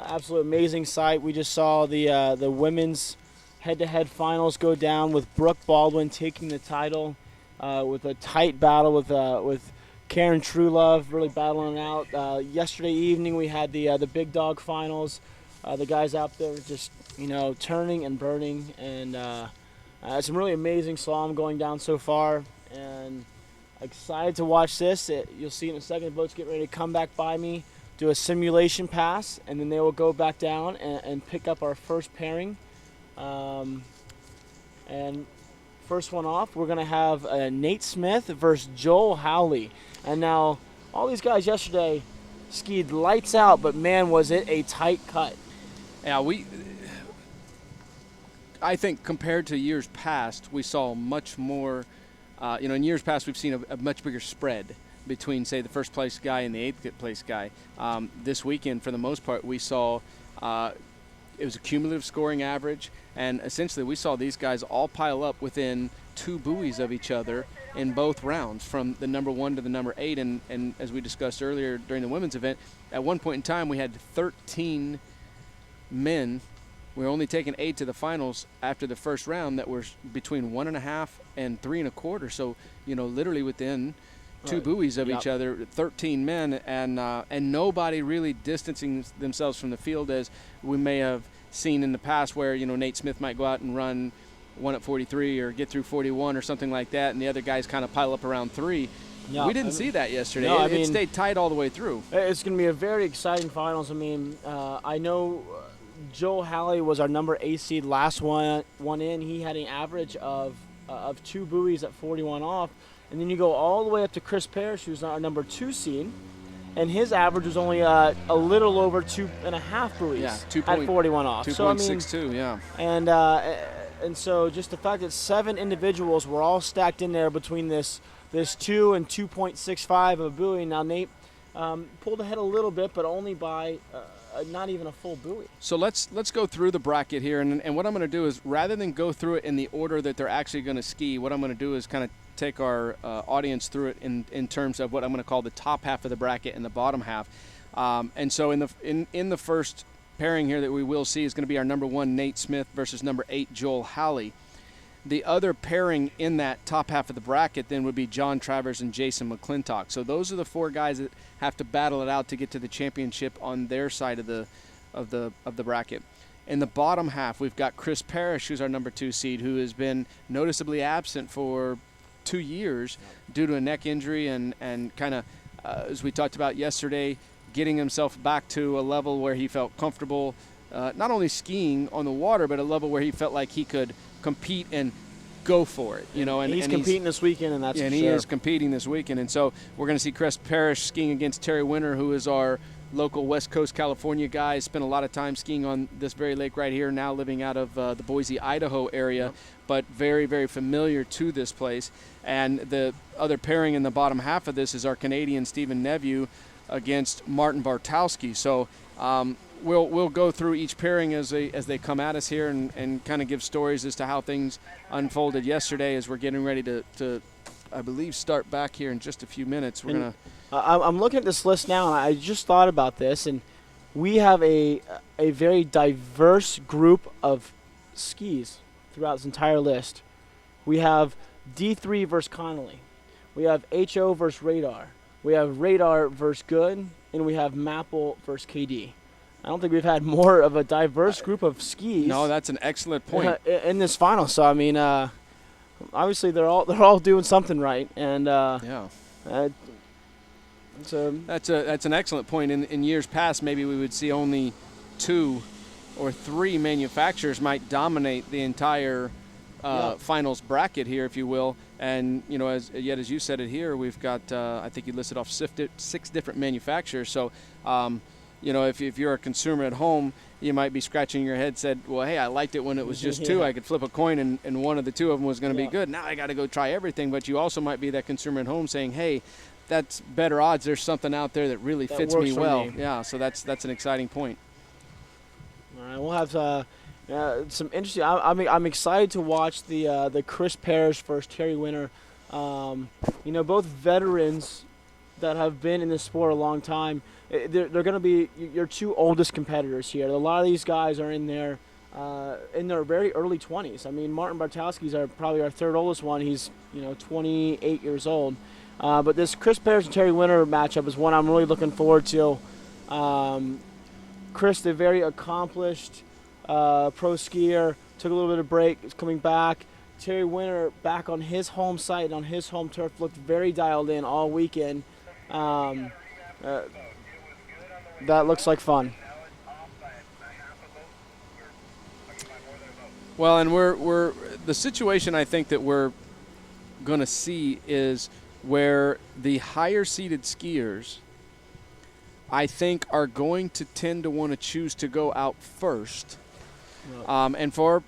Absolute amazing sight. We just saw the women's head-to-head finals go down with Brooke Baldwin taking the title with a tight battle with Karen Truelove really battling it out. Yesterday evening we had the big dog finals. The guys out there just turning and burning, and some really amazing slalom going down so far. And excited to watch this. You'll see in a second the boats get ready to come back by me, do a simulation pass, and then they will go back down and pick up our first pairing. And first one off, we're going to have Nate Smith versus Joel Hali. And now, all these guys yesterday skied lights out, but man, was it a tight cut. Yeah, I think compared to years past, we saw much more. In years past, we've seen a much bigger spread between, say, the first place guy and the eighth place guy. This weekend, for the most part, we saw it was a cumulative scoring average, and essentially we saw these guys all pile up within 2 buoys of each other in both rounds, from the number 1 to the number 8. And as we discussed earlier during the women's event, at one point in time we had 13 men. We were only taking 8 to the finals after the first round that were between 1.5 and 3 1/4. So, literally within 2 buoys of each other, 13 men, and nobody really distancing themselves from the field as we may have seen in the past, where Nate Smith might go out and run 1 at 43 or get through 41 or something like that, and the other guys kind of pile up around 3. No, we didn't see that yesterday. No, it stayed tight all the way through. It's going to be a very exciting finals. I mean, I know Joel Hali was our number 8 seed last one in. He had an average of 2 buoys at 41 off. And then you go all the way up to Chris Parrish, who's our number 2 seed, and his average was only a little over 2.5 buoys at 41 off. 2.62, yeah. And so just the fact that 7 individuals were all stacked in there between this 2 and 2.65 of a buoy. Now Nate pulled ahead a little bit, but only by not even a full buoy. So let's go through the bracket here, and what I'm going to do is, rather than go through it in the order that they're actually going to ski, what I'm going to do is kind of take our audience through it in terms of what I'm going to call the top half of the bracket and the bottom half. And so in the first pairing here that we will see is going to be our number 1 Nate Smith versus number 8 Joel Hali. The other pairing in that top half of the bracket then would be John Travers and Jason McClintock. So those are the 4 guys that have to battle it out to get to the championship on their side of the bracket. In the bottom half, we've got Chris Parrish, who's our number 2 seed, who has been noticeably absent for 2 years due to a neck injury and kind of, as we talked about yesterday, getting himself back to a level where he felt comfortable, not only skiing on the water, but a level where he felt like he could compete and go for it. And he's competing this weekend, and that's and he is competing this weekend. And so we're going to see Chris Parrish skiing against Terry Winter, who is our local West Coast California guy. Spent a lot of time skiing on this very lake right here, now living out of the Boise, Idaho area, but very, very familiar to this place. And the other pairing in the bottom half of this is our Canadian Stephen Nebu against Martin Bartowski. So we'll go through each pairing as they come at us here and kind of give stories as to how things unfolded yesterday, as we're getting ready to I believe, start back here in just a few minutes. I'm looking at this list now, and I just thought about this, and we have a very diverse group of skis throughout this entire list. We have D3 versus Connolly. We have HO versus Radar. We have Radar versus Good, and we have Maple versus KD. I don't think we've had more of a diverse group of skis. No, that's an excellent point. In this final. So, I mean, obviously they're all doing something right, and that's an excellent point. In years past, maybe we would see only 2 or 3 manufacturers might dominate the entire finals bracket here, if you will. And as you said it here, we've got I think you listed off 6 different manufacturers. So if you're a consumer at home, you might be scratching your head, said, well, hey, I liked it when it was just 2. I could flip a coin and one of the 2 of them was going to be good. Now I got to go try everything. But you also might be that consumer at home saying, hey, that's better odds. There's something out there that really fits me well. Yeah, so that's an exciting point. All right, we'll have some interesting. I'm excited to watch the Chris Parrish versus Terry Winter. Both veterans that have been in this sport a long time, they're going to be your two oldest competitors here. A lot of these guys are in their very early 20s. I mean, Martin Bartowski's probably our third oldest one. He's 28 years old. But this Chris Parrish and Terry Winter matchup is one I'm really looking forward to. Chris, the very accomplished pro skier, took a little bit of break, is coming back. Terry Winter back on his home site, on his home turf, looked very dialed in all weekend. That looks like fun. Well, and we're the situation I think that we're going to see is where the higher seeded skiers, I think, are going to tend to want to choose to go out first. And for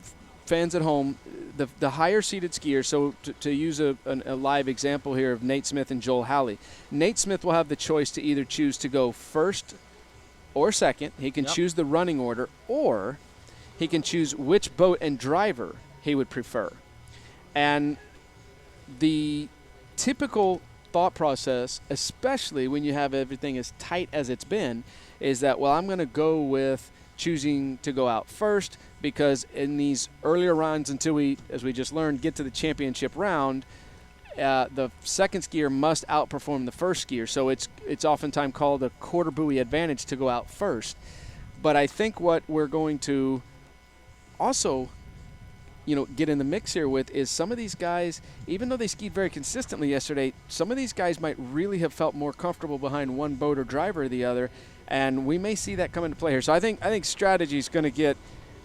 fans at home, the higher seeded skiers, so to use a live example here of Nate Smith and Joel Hali, Nate Smith will have the choice to either choose to go first or second. He can choose the running order, or he can choose which boat and driver he would prefer. And the typical thought process, especially when you have everything as tight as it's been, is that, well, I'm going to go with choosing to go out first because in these earlier rounds until we, as we just learned, get to the championship round, the second skier must outperform the first skier. So it's oftentimes called a quarter buoy advantage to go out first. But I think what we're going to also get in the mix here with is some of these guys, even though they skied very consistently yesterday, some of these guys might really have felt more comfortable behind one boat or driver or the other, and we may see that come into play here. So I think strategy is going to get,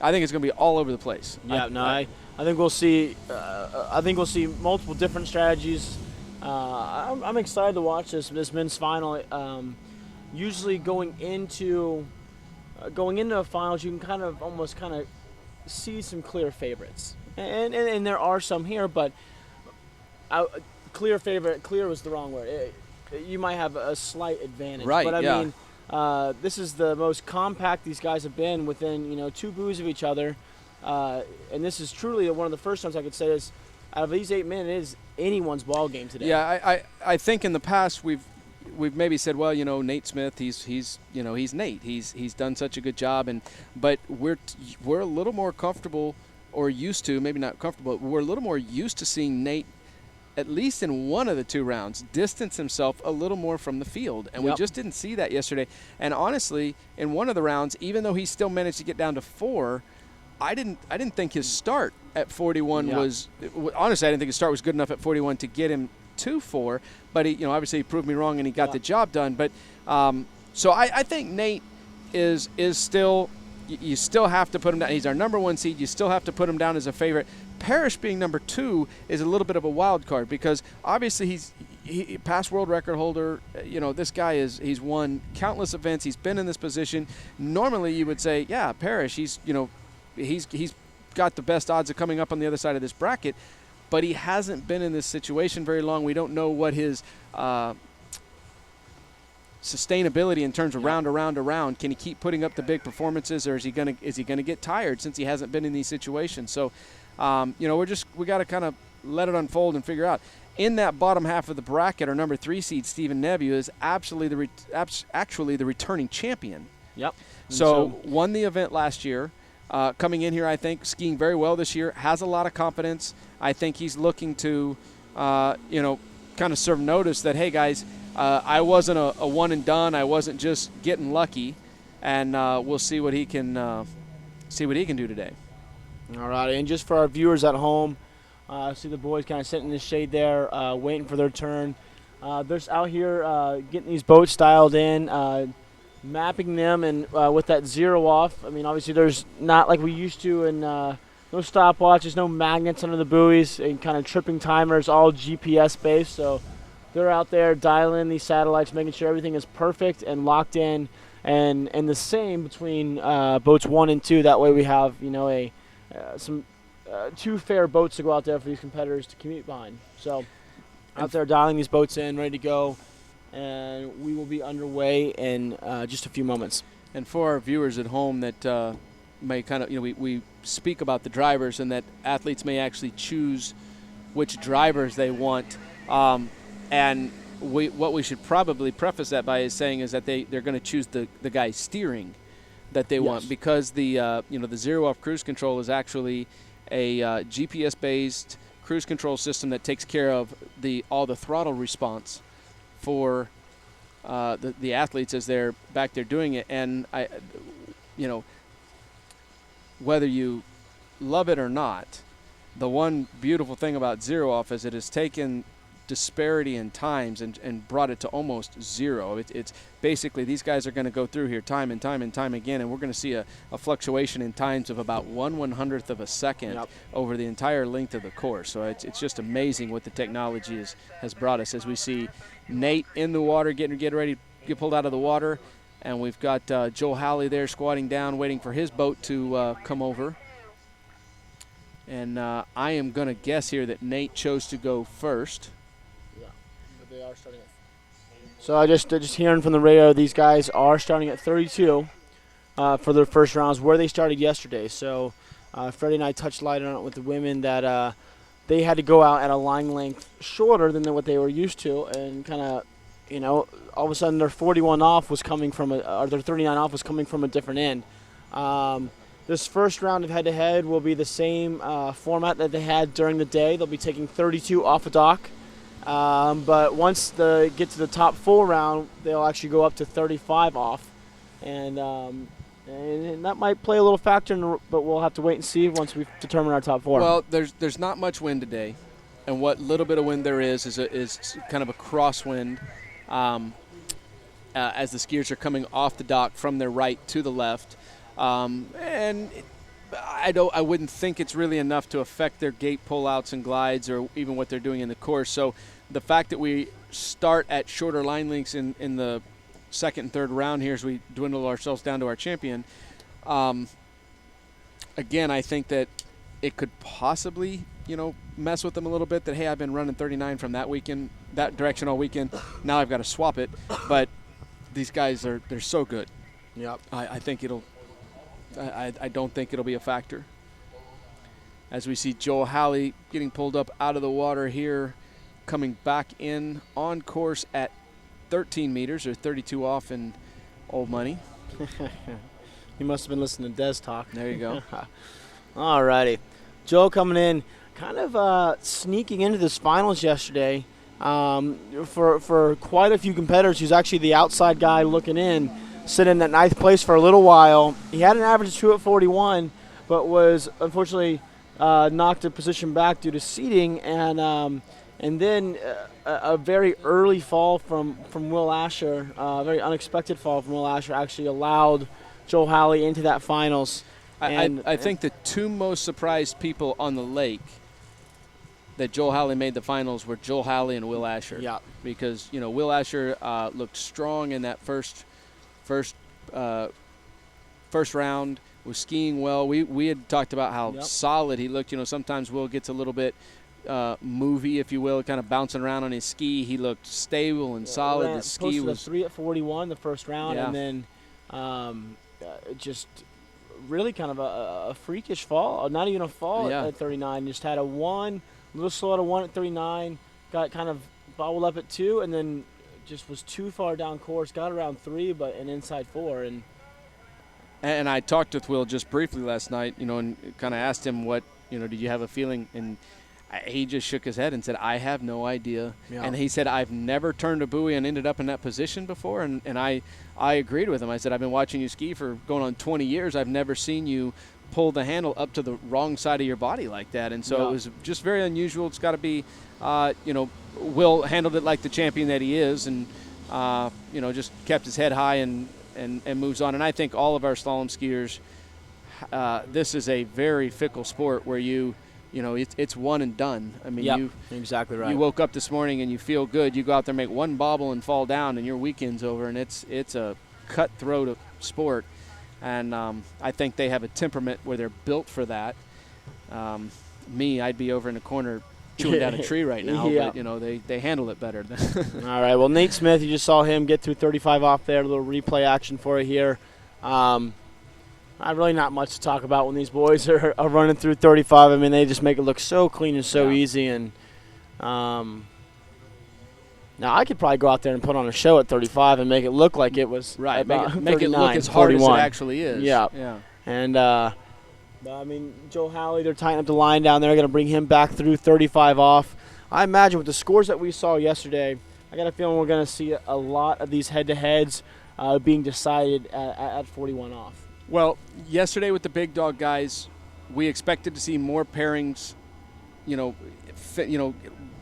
I think it's going to be all over the place. Yeah, I think we'll see. I think we'll see multiple different strategies. I'm excited to watch this men's final. Usually going into a finals, you can almost see some clear favorites, and there are some here, but clear was the wrong word. You might have a slight advantage, right? But I mean, this is the most compact these guys have been within two buoys of each other, and this is truly one of the first times I could say this. Out of these 8 men, it is anyone's ball game today. Yeah, I think in the past we've maybe said, well, Nate Smith, he's Nate. He's done such a good job, but we're a little more comfortable or used to, maybe not comfortable, but we're a little more used to seeing Nate, at least in one of the 2 rounds, distance himself a little more from the field, and we just didn't see that yesterday. And honestly, in one of the rounds, even though he still managed to get down to 4, I didn't think his start at 41 was, honestly, I didn't think his start was good enough at 41 to get him to 4, but he, obviously he proved me wrong and he got the job done. But so I think Nate is still, you still have to put him down. He's our number 1 seed. You still have to put him down as a favorite. Parrish being number 2 is a little bit of a wild card because obviously he's past world record holder. This guy he's won countless events. He's been in this position. Normally you would say, yeah, Parrish, he's got the best odds of coming up on the other side of this bracket. But he hasn't been in this situation very long. We don't know what his sustainability in terms of round around around. Can he keep putting up the big performances, or is he gonna get tired since he hasn't been in these situations? So, we got to kind of let it unfold and figure out. In that bottom half of the bracket, our number 3 seed Stephen Nebu is actually the returning champion. Yep. So won the event last year. Coming in here, I think, skiing very well this year, has a lot of confidence. I think he's looking to, kind of serve notice that, hey, guys, I wasn't a one and done. I wasn't just getting lucky, and we'll see what he can do today. All right, and just for our viewers at home, see the boys kind of sitting in the shade there, waiting for their turn. They're out here getting these boats dialed in, mapping them, and with that 0 off, I mean, obviously there's not like we used to, and no stopwatches, no magnets under the buoys, and kind of tripping timers, all GPS based. So they're out there dialing in these satellites, making sure everything is perfect and locked in, and the same between boats 1 and 2. That way we have some 2 fair boats to go out there for these competitors to compete behind. So out there dialing these boats in, ready to go. And we will be underway in just a few moments. And for our viewers at home that may kind of, we speak about the drivers and that athletes may actually choose which drivers they want. And what we should probably preface that by is saying is that they're going to choose the guy steering that they want, because the the zero off cruise control is actually a GPS based cruise control system that takes care of all the throttle response for the athletes as they're back there doing it. And whether you love it or not, the one beautiful thing about zero off is it has taken disparity in times and brought it to almost zero. It's basically, these guys are going to go through here time and time and time again, and we're going to see a fluctuation in times of about 1/100th of a second over the entire length of the course. So it's just amazing what the technology has brought us, as we see Nate in the water getting ready to get pulled out of the water, and we've got Joel Hali there squatting down waiting for his boat to come over. And I am going to guess here that Nate chose to go first. Yeah, but they are starting at. So I just hearing from the radio, these guys are starting at 32 for their first rounds, where they started yesterday. So Freddie and I touched light on it with the women that they had to go out at a line length shorter than what they were used to, and kind of, all of a sudden their 41 off was coming from or their 39 off was coming from a different end. This first round of head-to-head will be the same format that they had during the day. They'll be taking 32 off a dock. But once they get to the top 4 round, they'll actually go up to 35 off. And that might play a little factor, but we'll have to wait and see once we determine our top 4. Well, there's not much wind today. And what little bit of wind there is kind of a crosswind as the skiers are coming off the dock from their right to the left. And I wouldn't think it's really enough to affect their gate pullouts and glides or even what they're doing in the course. So the fact that we start at shorter line lengths in the second and third round here as we dwindle ourselves down to our champion, again, I think that it could possibly, mess with them a little bit, that, hey, I've been running 39 from that direction all weekend. Now I've got to swap it. But these guys they're so good. Yep. I think I don't think it'll be a factor. As we see Joel Hali getting pulled up out of the water here, coming back in on course at 13 meters, or 32 off in old money. You must have been listening to Des talk. There you go. All righty. Joel coming in, kind of sneaking into this finals yesterday. For quite a few competitors, who's actually the outside guy looking in, sitting at 9th place for a little while. He had an average of 2 at 41, but was unfortunately knocked a position back due to seating, and then a very early fall from Will Asher, a very unexpected fall from Will Asher, actually allowed Joel Hali into that finals. I think the two most surprised people on the lake that Joel Hali made the finals were Joel Hali and Will Asher. Yeah. Because Will Asher looked strong in that first round, was skiing well. We had talked about how solid he looked. Sometimes Will gets a little bit movie, if you will, kind of bouncing around on his ski. He looked stable and solid. The ski was 3 at 41 the first round, and then just really kind of a freakish fall. Not even a fall at 39. Just had a little slow at a 1 at 39. Got kind of bobbled up at 2, and then just was too far down course. Got around 3, but an inside 4. And I talked with Will just briefly last night, and kind of asked him what, did you have a feeling? And he just shook his head and said, I have no idea. Yeah. And he said, I've never turned a buoy and ended up in that position before. And I agreed with him. I said, I've been watching you ski for going on 20 years. I've never seen you pull the handle up to the wrong side of your body like that. And so it was just very unusual. It's got to be, Will handled it like the champion that he is, and, just kept his head high and moves on. And I think all of our slalom skiers, this is a very fickle sport where it's one and done. I mean, you exactly right. You woke up this morning and you feel good. You go out there, make one bobble and fall down, and your weekend's over. And it's a cutthroat sport. And I think they have a temperament where they're built for that. Me, I'd be over in the corner chewing down a tree right now, but they handle it better. All right, well, Nate Smith, you just saw him get through 35 off there. A little replay action for you here. Really not much to talk about when these boys are running through 35. I mean, they just make it look so clean and so easy. And Now, I could probably go out there and put on a show at 35 and make it look like it was right. about Make it look as hard 41. As it actually is. Yeah. And, I mean, Joe Hali, they're tightening up the line down there. Going to bring him back through 35 off. I imagine with the scores that we saw yesterday, I got a feeling we're going to see a lot of these head-to-heads being decided at 41 off. Well, yesterday with the big dog guys, we expected to see more pairings,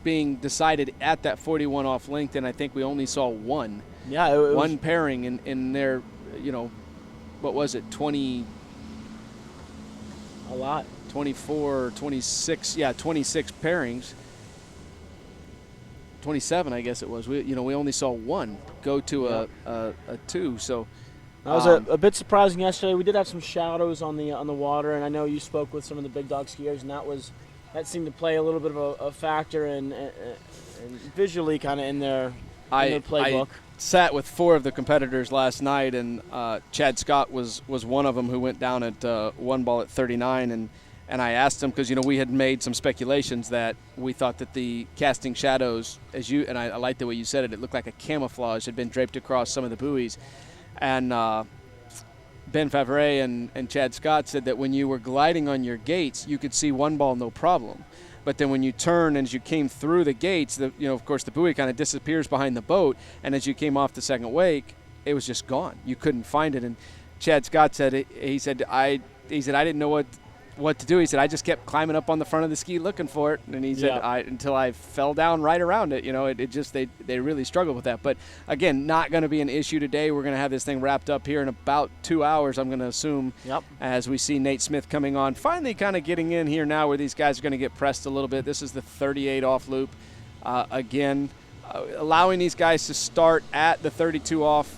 being decided at that 41 off length, and I think we only saw one. Yeah, one pairing in their, what was it, 20? A lot. 24, 26, 26 pairings. 27, I guess it was. We only saw one go to a two. So that was a bit surprising yesterday. We did have some shadows on the water, and I know you spoke with some of the big dog skiers, and that seemed to play a little bit of a factor and visually kind of in their playbook. I sat with 4 of the competitors last night, and Chad Scott was one of them who went down at one ball at 39, and I asked him because we had made some speculations that we thought that the casting shadows, and I like the way you said it, it looked like a camouflage had been draped across some of the buoys, and Ben Favre and Chad Scott said that when you were gliding on your gates, you could see one ball no problem. But then when you turn and as you came through the gates, of course, the buoy kind of disappears behind the boat. And as you came off the second wake, it was just gone. You couldn't find it. And Chad Scott said, I didn't know what to do. He said, I just kept climbing up on the front of the ski looking for it. And he said, until I fell down right around it. They really struggled with that. But again, not going to be an issue today. We're going to have this thing wrapped up here in about 2 hours, I'm going to assume, as we see Nate Smith coming on. Finally kind of getting in here now where these guys are going to get pressed a little bit. This is the 38 off loop. Allowing these guys to start at the 32 off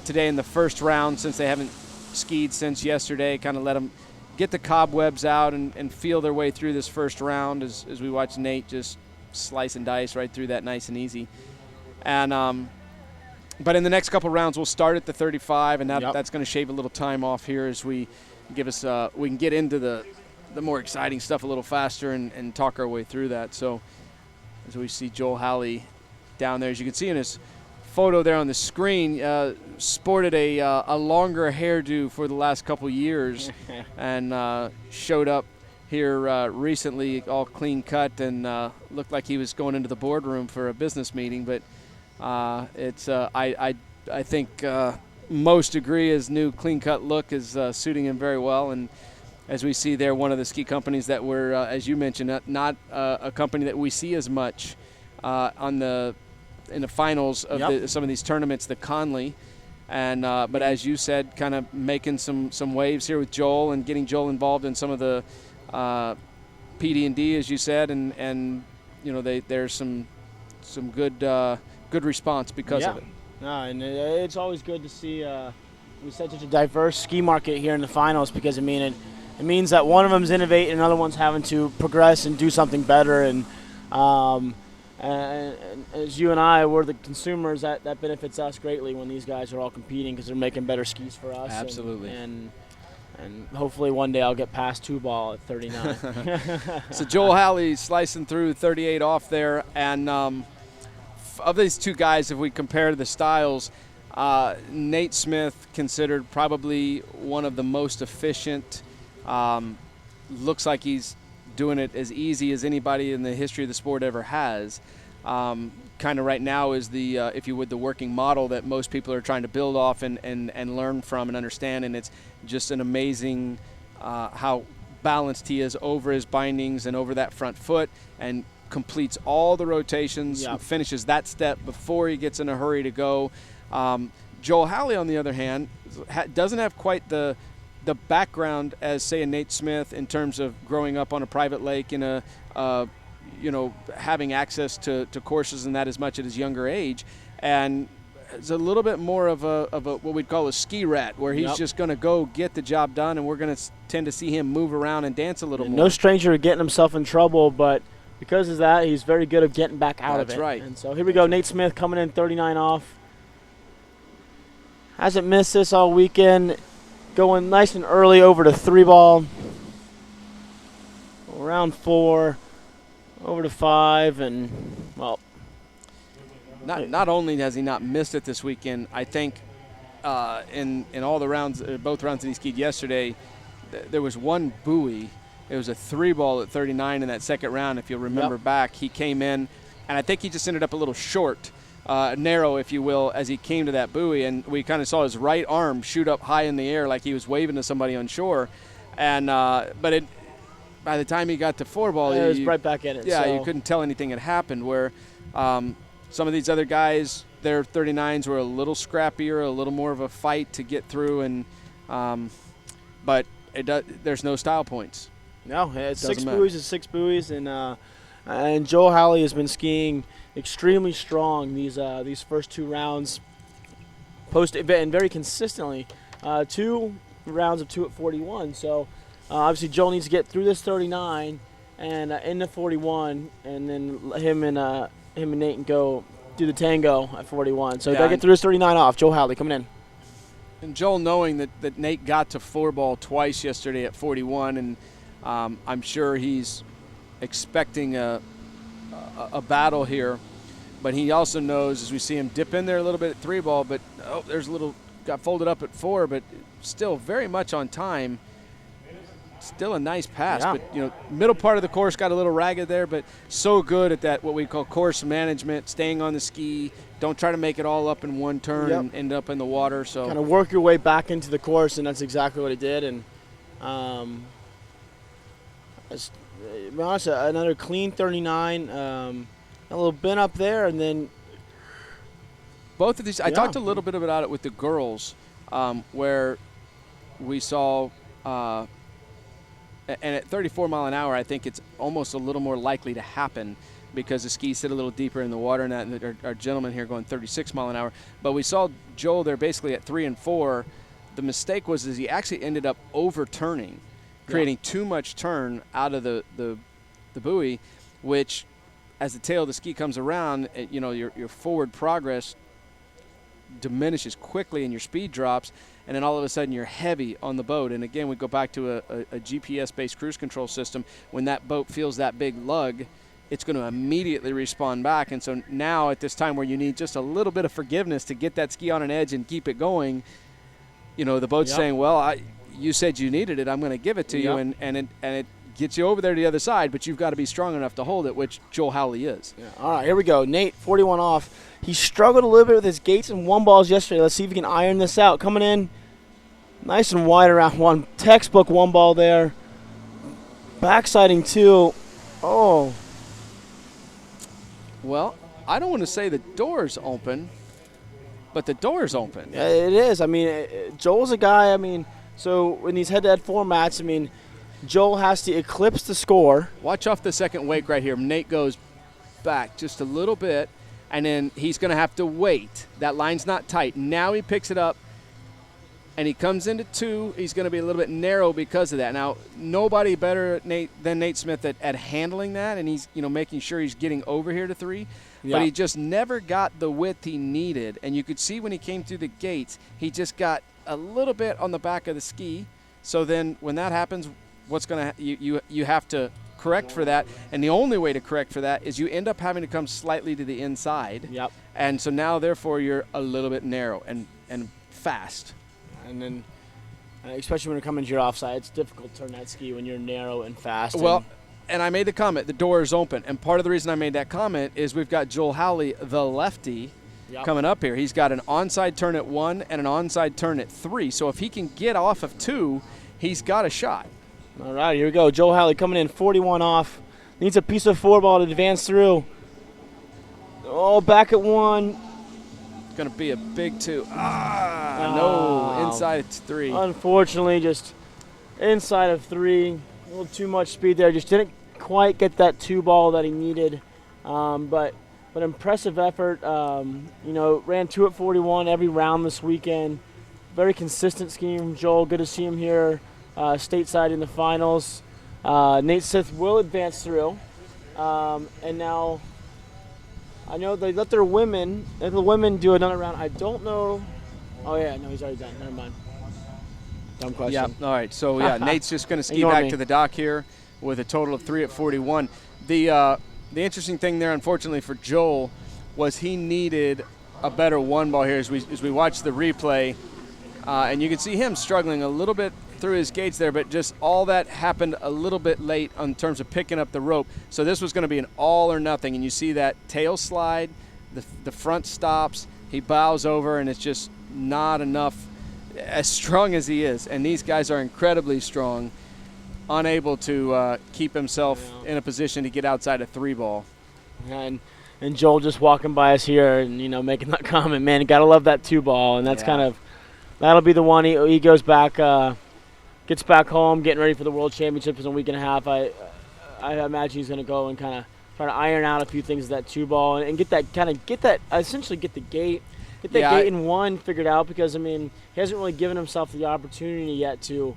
today in the first round since they haven't skied since yesterday. Kind of let them get the cobwebs out and feel their way through this first round as we watch Nate just slice and dice right through that nice and easy. And but in the next couple rounds, we'll start at the 35, and that's going to shave a little time off here as we can get into the more exciting stuff a little faster and talk our way through that. So as we see Joel Hali down there, as you can see in his photo there on the screen, sported a longer hairdo for the last couple years and showed up here recently all clean cut and looked like he was going into the boardroom for a business meeting. But I think most agree his new clean cut look is suiting him very well. And as we see there, one of the ski companies that were, as you mentioned, not a company that we see as much in the finals of some of these tournaments, the Conley. And but as you said, kind of making some waves here with Joel and getting Joel involved in some of the PD&D, as you said, and there's some good response because of it. No, and it's always good to see we said such a diverse ski market here in the finals because it means that one of them's innovating and another one's having to progress and do something better. And as you and I, we're the consumers, that benefits us greatly when these guys are all competing because they're making better skis for us. Absolutely. And hopefully one day I'll get past 2-ball at 39. So Joel Hali slicing through 38 off there. And of these two guys, if we compare the styles, Nate Smith considered probably one of the most efficient. Looks like he's doing it as easy as anybody in the history of the sport ever has. Kind of right now is the, if you would, the working model that most people are trying to build off and learn from and understand. And it's just an amazing how balanced he is over his bindings and over that front foot and completes all the rotations, finishes that step before he gets in a hurry to go. Joel Hali, on the other hand, doesn't have quite the background as, say, a Nate Smith in terms of growing up on a private lake in having access to courses and that as much at his younger age. And it's a little bit more of a what we'd call a ski rat, where he's just going to go get the job done, and we're going to tend to see him move around and dance a little more. No stranger to getting himself in trouble, but because of that, he's very good at getting back out of it. That's right. And so here we go, Nate Smith coming in 39 off. Hasn't missed this all weekend. Going nice and early over to 3-ball. Round 4, over to 5, and, well, not only has he not missed it this weekend, I think in all the rounds, both rounds that he skied yesterday, there was one buoy. It was a 3-ball at 39 in that second round. If you'll remember back, he came in, and I think he just ended up a little short, narrow, if you will, as he came to that buoy. And we kind of saw his right arm shoot up high in the air like he was waving to somebody on shore. And but by the time he got to 4-ball, it was right back in it. Yeah, so. you couldn't tell anything had happened. Where some of these other guys, their 39s were a little scrappier, a little more of a fight to get through. And but there's no style points. No, it's 6 buoys is 6 buoys, and Joel Hali has been skiing extremely strong these first 2 rounds, and very consistently. 2 rounds of 2 at 41. So obviously Joel needs to get through this 39 and into 41, and then him and Nate can go do the tango at 41. So gotta get through this 39 off. Joel Hali coming in. And Joel, knowing that Nate got to 4-ball twice yesterday at 41, and I'm sure he's expecting a battle here, but he also knows, as we see him dip in there a little bit at 3-ball, but there's a little, got folded up at 4, but still very much on time. Still a nice pass, but middle part of the course got a little ragged there, but so good at that, what we call course management, staying on the ski. Don't try to make it all up in one turn and end up in the water. So kind of work your way back into the course, and that's exactly what he did. And to be honest, another clean 39, a little bend up there, and then both of these. I talked a little bit about it with the girls, where we saw, and at 34 mile an hour, I think it's almost a little more likely to happen because the skis sit a little deeper in the water, and our gentleman here going 36 mile an hour. But we saw Joel there basically at 3 and 4. The mistake was he actually ended up overturning, creating too much turn out of the buoy, which as the tail of the ski comes around, your forward progress diminishes quickly and your speed drops, and then all of a sudden you're heavy on the boat. And again, we go back to a GPS-based cruise control system. When that boat feels that big lug, it's going to immediately respond back. And so now at this time where you need just a little bit of forgiveness to get that ski on an edge and keep it going, the boat's saying, well, you said you needed it, I'm going to give it to you, and it gets you over there to the other side, but you've got to be strong enough to hold it, which Joel Hali is. Yeah. All right, here we go. Nate, 41 off. He struggled a little bit with his gates and 1-balls yesterday. Let's see if he can iron this out. Coming in nice and wide around 1. Textbook 1-ball there. Backsiding 2. Oh. Well, I don't want to say the door's open, but the door's open. Yeah, it is. I mean, Joel's a guy, so in these head-to-head formats, Joel has to eclipse the score. Watch off the second wake right here. Nate goes back just a little bit, and then he's going to have to wait. That line's not tight. Now he picks it up, and he comes into 2. He's going to be a little bit narrow because of that. Now, nobody better than Nate Smith at handling that, and he's making sure he's getting over here to 3. Yeah. But he just never got the width he needed. And you could see when he came through the gates, he just got a little bit on the back of the ski. So then when that happens, what's going to you have to correct for that, and the only way to correct for that is you end up having to come slightly to the inside. Yep. And so now therefore you're a little bit narrow and fast. And then especially when you're coming to your offside, it's difficult to turn that ski when you're narrow and fast. Well, and I made the comment, the door is open, and part of the reason I made that comment is we've got Joel Hali, the lefty, coming up here. He's got an onside turn at 1 and an onside turn at 3. So if he can get off of 2, he's got a shot. All right, here we go. Joel Hali coming in 41 off. Needs a piece of 4-ball to advance through. Oh, back at 1. It's going to be a big 2. No, inside at 3. Unfortunately, just inside of 3. A little too much speed there. Just didn't quite get that 2-ball that he needed. But impressive effort. Ran 2 at 41 every round this weekend. Very consistent skiing from Joel. Good to see him here. Stateside in the finals. Nate Smith will advance through. And now I know they let the women do another round. I don't know. Oh, yeah. No, he's already done. Never mind. Dumb question. Yeah. All right. So, Nate's just going to ski back to the dock here with a total of 3 at 41. The interesting thing there, unfortunately, for Joel was he needed a better one ball here as we watch the replay. And you can see him struggling a little bit through his gates there, but just all that happened a little bit late in terms of picking up the rope. So this was going to be an all or nothing, and you see that tail slide, the front stops, he bows over, and it's just not enough, as strong as he is. And these guys are incredibly strong, unable to keep himself in a position to get outside a 3-ball. And Joel just walking by us here and, making that comment, man, you got to love that 2-ball, and that's that'll be the one he goes back, gets back home, getting ready for the World Championships in a week and a half. I imagine he's going to go and kind of try to iron out a few things of that 2-ball and get the gate in one figured out, because, he hasn't really given himself the opportunity yet to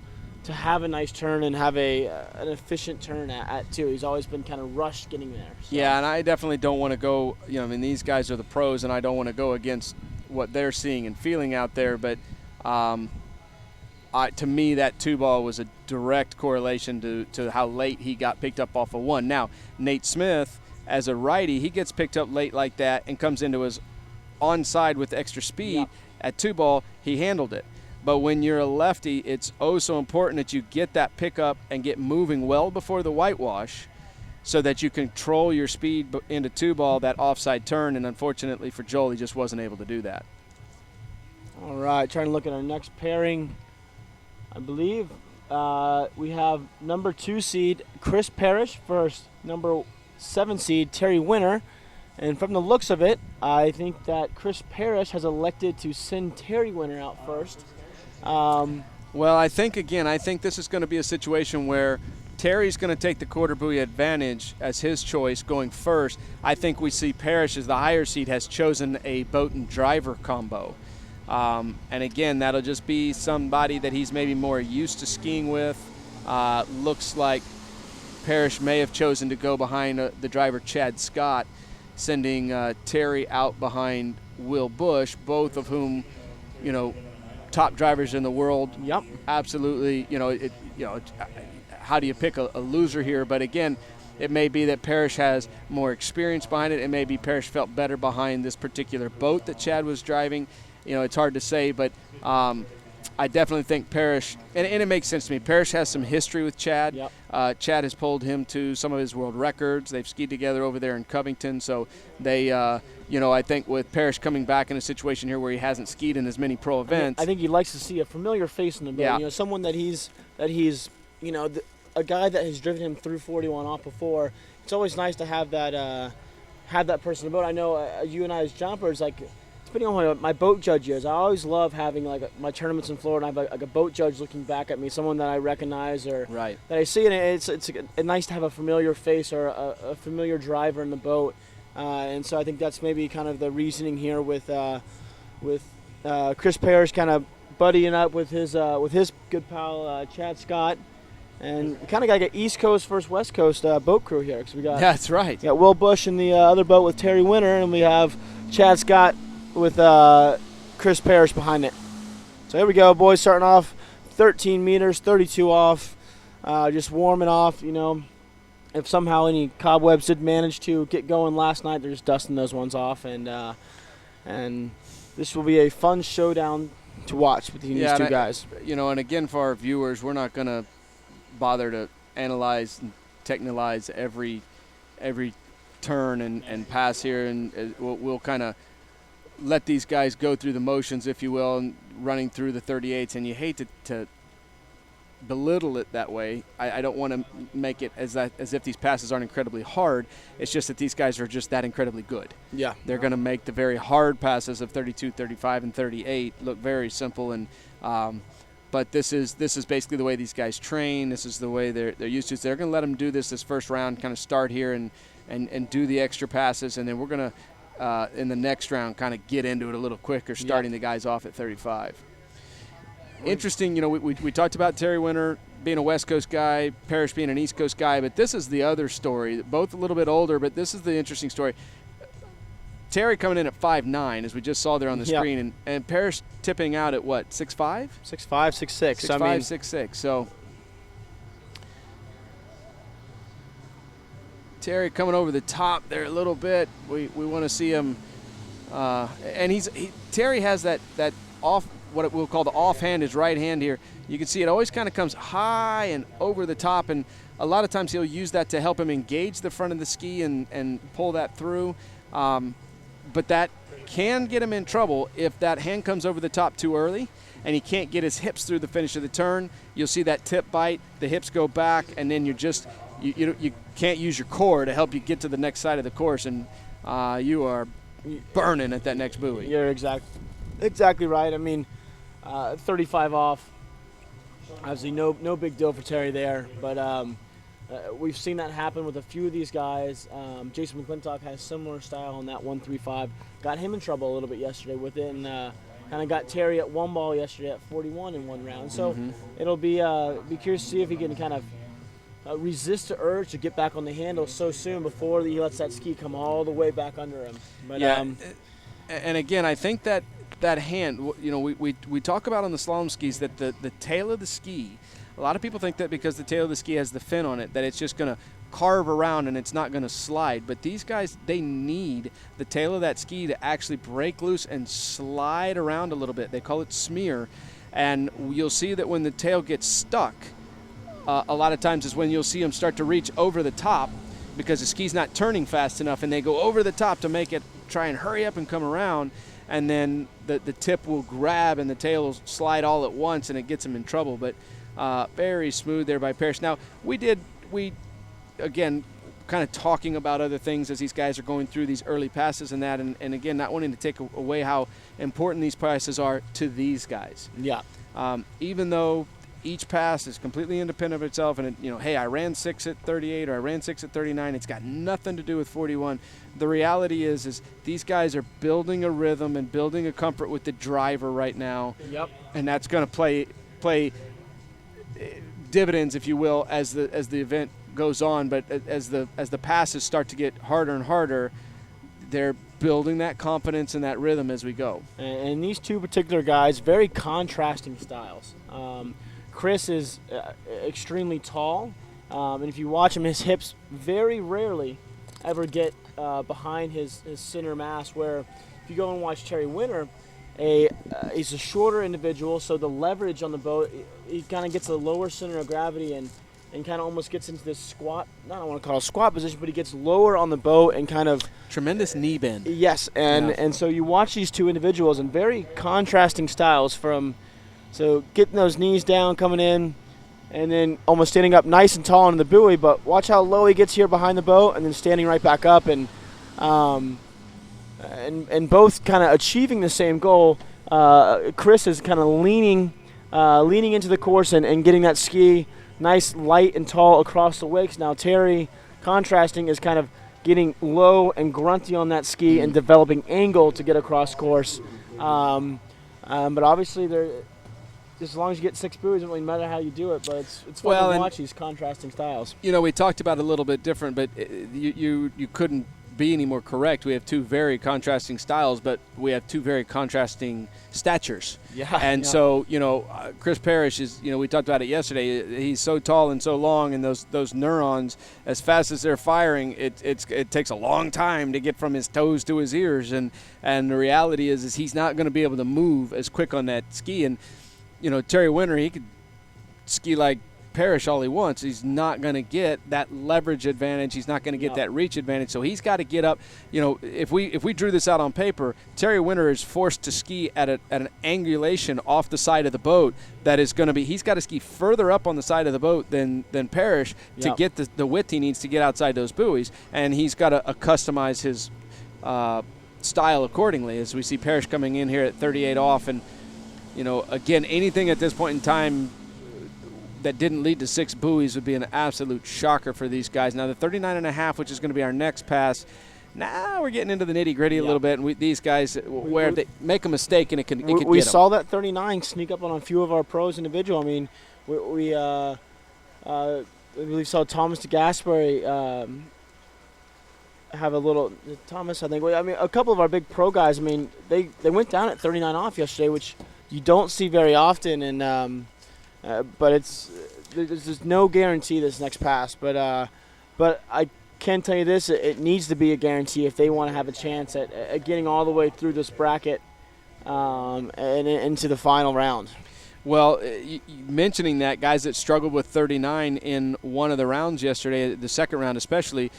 have a nice turn and have an efficient turn at 2. He's always been kind of rushed getting there. So. Yeah, and I definitely don't want to go, these guys are the pros, and I don't want to go against what they're seeing and feeling out there, but to me, that 2-ball was a direct correlation to how late he got picked up off of 1. Now, Nate Smith, as a righty, he gets picked up late like that and comes into his onside with extra speed. At 2-ball, he handled it. But when you're a lefty, it's so important that you get that pickup and get moving well before the whitewash so that you control your speed into 2-ball, that offside turn, and unfortunately for Joel, he just wasn't able to do that. All right, trying to look at our next pairing. I believe we have number 2 seed Chris Parrish versus number 7 seed Terry Winter. And from the looks of it, I think that Chris Parrish has elected to send Terry Winter out first. Well, I think this is going to be a situation where Terry's going to take the quarter buoy advantage as his choice going first. I think we see Parrish, as the higher seed, has chosen a boat and driver combo. And again, that'll just be somebody that he's maybe more used to skiing with. Looks like Parrish may have chosen to go behind the driver Chad Scott, sending Terry out behind Will Bush, both of whom, top drivers in the world. Yep. Absolutely. How do you pick a loser here? But again, it may be that Parrish has more experience behind it. It may be Parrish felt better behind this particular boat that Chad was driving. It's hard to say, but I definitely think Parrish, and it makes sense to me. Parrish has some history with Chad. Yep. Chad has pulled him to some of his world records. They've skied together over there in Covington. So they, I think with Parrish coming back in a situation here where he hasn't skied in as many pro events. I think he likes to see a familiar face in the boat. Yeah. Someone that he's a guy that has driven him through 41 off before. It's always nice to have that person in the boat. I know you and I as jumpers, depending on what my boat judge is, I always love having my tournaments in Florida. I have a boat judge looking back at me, someone that I recognize or right. that I see, and it's nice to have a familiar face or a familiar driver in the boat. And so I think that's maybe kind of the reasoning here with Chris Parrish kind of buddying up with his good pal Chad Scott. And kind of got an East Coast versus West Coast boat crew here, because we got that's right. We got Will Bush in the other boat with Terry Winter, and we have Chad Scott with Chris Parrish behind it. So here we go, boys, starting off 13 meters, 32 off, just warming off. If somehow any cobwebs did manage to get going last night, they're just dusting those ones off, and this will be a fun showdown to watch between these two guys. And again, for our viewers, we're not going to bother to analyze and technicize every turn and pass here, and we'll kind of let these guys go through the motions, if you will, and running through the 38s. And you hate to belittle it that way. I don't want to make it as if these passes aren't incredibly hard. It's just that these guys are just that incredibly good. Yeah. They're going to make the very hard passes of 32, 35, and 38 look very simple. And but this is basically the way these guys train. This is the way they're used to. So they're going to let them do this first round, kind of start here and do the extra passes, and then we're going to in the next round kind of get into it a little quicker, starting the guys off at 35. Interesting, we talked about Terry Winter being a West Coast guy, Parrish being an East Coast guy, but this is the other story. Both a little bit older, but this is the interesting story. Terry coming in at 5'9", as we just saw there on the screen, and Parrish tipping out at what, 6'5"? 6'5", 6'6". 6'5", 6'6". So Terry coming over the top there a little bit. We want to see him And Terry has that off, what we'll call the offhand, his right hand here. You can see it always kind of comes high and over the top, and a lot of times he'll use that to help him engage the front of the ski and pull that through. But that can get him in trouble if that hand comes over the top too early and he can't get his hips through the finish of the turn. You'll see that tip bite, the hips go back, and then you can't use your core to help you get to the next side of the course, and you are burning at that next buoy. You're exactly right. I mean, 35 off, obviously no big deal for Terry there, but we've seen that happen with a few of these guys. Jason McClintock has similar style on that 135. Got him in trouble a little bit yesterday with it, and kind of got Terry at one ball yesterday at 41 in one round. So it'll be curious to see if he can kind of resist the urge to get back on the handle so soon before he lets that ski come all the way back under him. But, yeah, and again, I think that hand, we talk about on the slalom skis that the tail of the ski, a lot of people think that because the tail of the ski has the fin on it, that it's just going to carve around and it's not going to slide. But these guys, they need the tail of that ski to actually break loose and slide around a little bit. They call it smear. And you'll see that when the tail gets stuck, a lot of times is when you'll see them start to reach over the top because the ski's not turning fast enough, and they go over the top to make it try and hurry up and come around, and then the tip will grab and the tail will slide all at once, and it gets them in trouble. But very smooth there by Parrish. Now, we again, kind of talking about other things as these guys are going through these early passes and that, and again, not wanting to take away how important these passes are to these guys. Yeah. Even though each pass is completely independent of itself, and hey, I ran 6 at 38 or I ran 6 at 39. It's got nothing to do with 41. The reality is these guys are building a rhythm and building a comfort with the driver right now. Yep. And that's going to play dividends, if you will, as the event goes on. But as the passes start to get harder and harder, they're building that confidence and that rhythm as we go. And these two particular guys, very contrasting styles. Chris is extremely tall, and if you watch him, his hips very rarely ever get behind his center mass, where if you go and watch Terry Winter, he's a shorter individual, so the leverage on the boat, he kind of gets a lower center of gravity and kind of almost gets into this squat, I don't want to call it a squat position, but he gets lower on the boat and kind of... Tremendous knee bend. Yes, and so you watch these two individuals in very contrasting styles from... So getting those knees down, coming in, and then almost standing up nice and tall on the buoy, but watch how low he gets here behind the boat and then standing right back up, and both kind of achieving the same goal. Chris is kind of leaning into the course and getting that ski nice, light, and tall across the wakes. Now Terry, contrasting, is kind of getting low and grunty on that ski and developing angle to get across course. But obviously as long as you get 6 buoys, it doesn't really matter how you do it, but it's fun to watch these contrasting styles. We talked about it a little bit different, but you couldn't be any more correct. We have 2 very contrasting styles, but we have 2 very contrasting statures. Yeah. And so, Chris Parrish is, we talked about it yesterday. He's so tall and so long, and those neurons, as fast as they're firing, it takes a long time to get from his toes to his ears, and the reality is he's not going to be able to move as quick on that ski. And Terry Winter, he could ski like Parrish all he wants. He's not going to get that leverage advantage. He's not going to get that reach advantage. So he's got to get up. If we drew this out on paper, Terry Winter is forced to ski at an angulation off the side of the boat that is going to be. He's got to ski further up on the side of the boat than Parrish to get the width he needs to get outside those buoys, and he's got to customize his style accordingly. As we see Parrish coming in here at 38 off, and again, anything at this point in time that didn't lead to 6 buoys would be an absolute shocker for these guys. Now, the 39.5, which is going to be our next pass, now we're getting into the nitty-gritty a little bit, and these guys, where they make a mistake and it could get them. We saw that 39 sneak up on a few of our pros individual. I mean, we saw Thomas DeGasperi have a little – Thomas, I think. I mean, a couple of our big pro guys, I mean, they went down at 39 off yesterday, which you don't see very often, and but there's no guarantee this next pass. But can tell you this, it needs to be a guarantee if they want to have a chance at getting all the way through this bracket and into the final round. Well, mentioning that, guys that struggled with 39 in one of the rounds yesterday, the second round especially,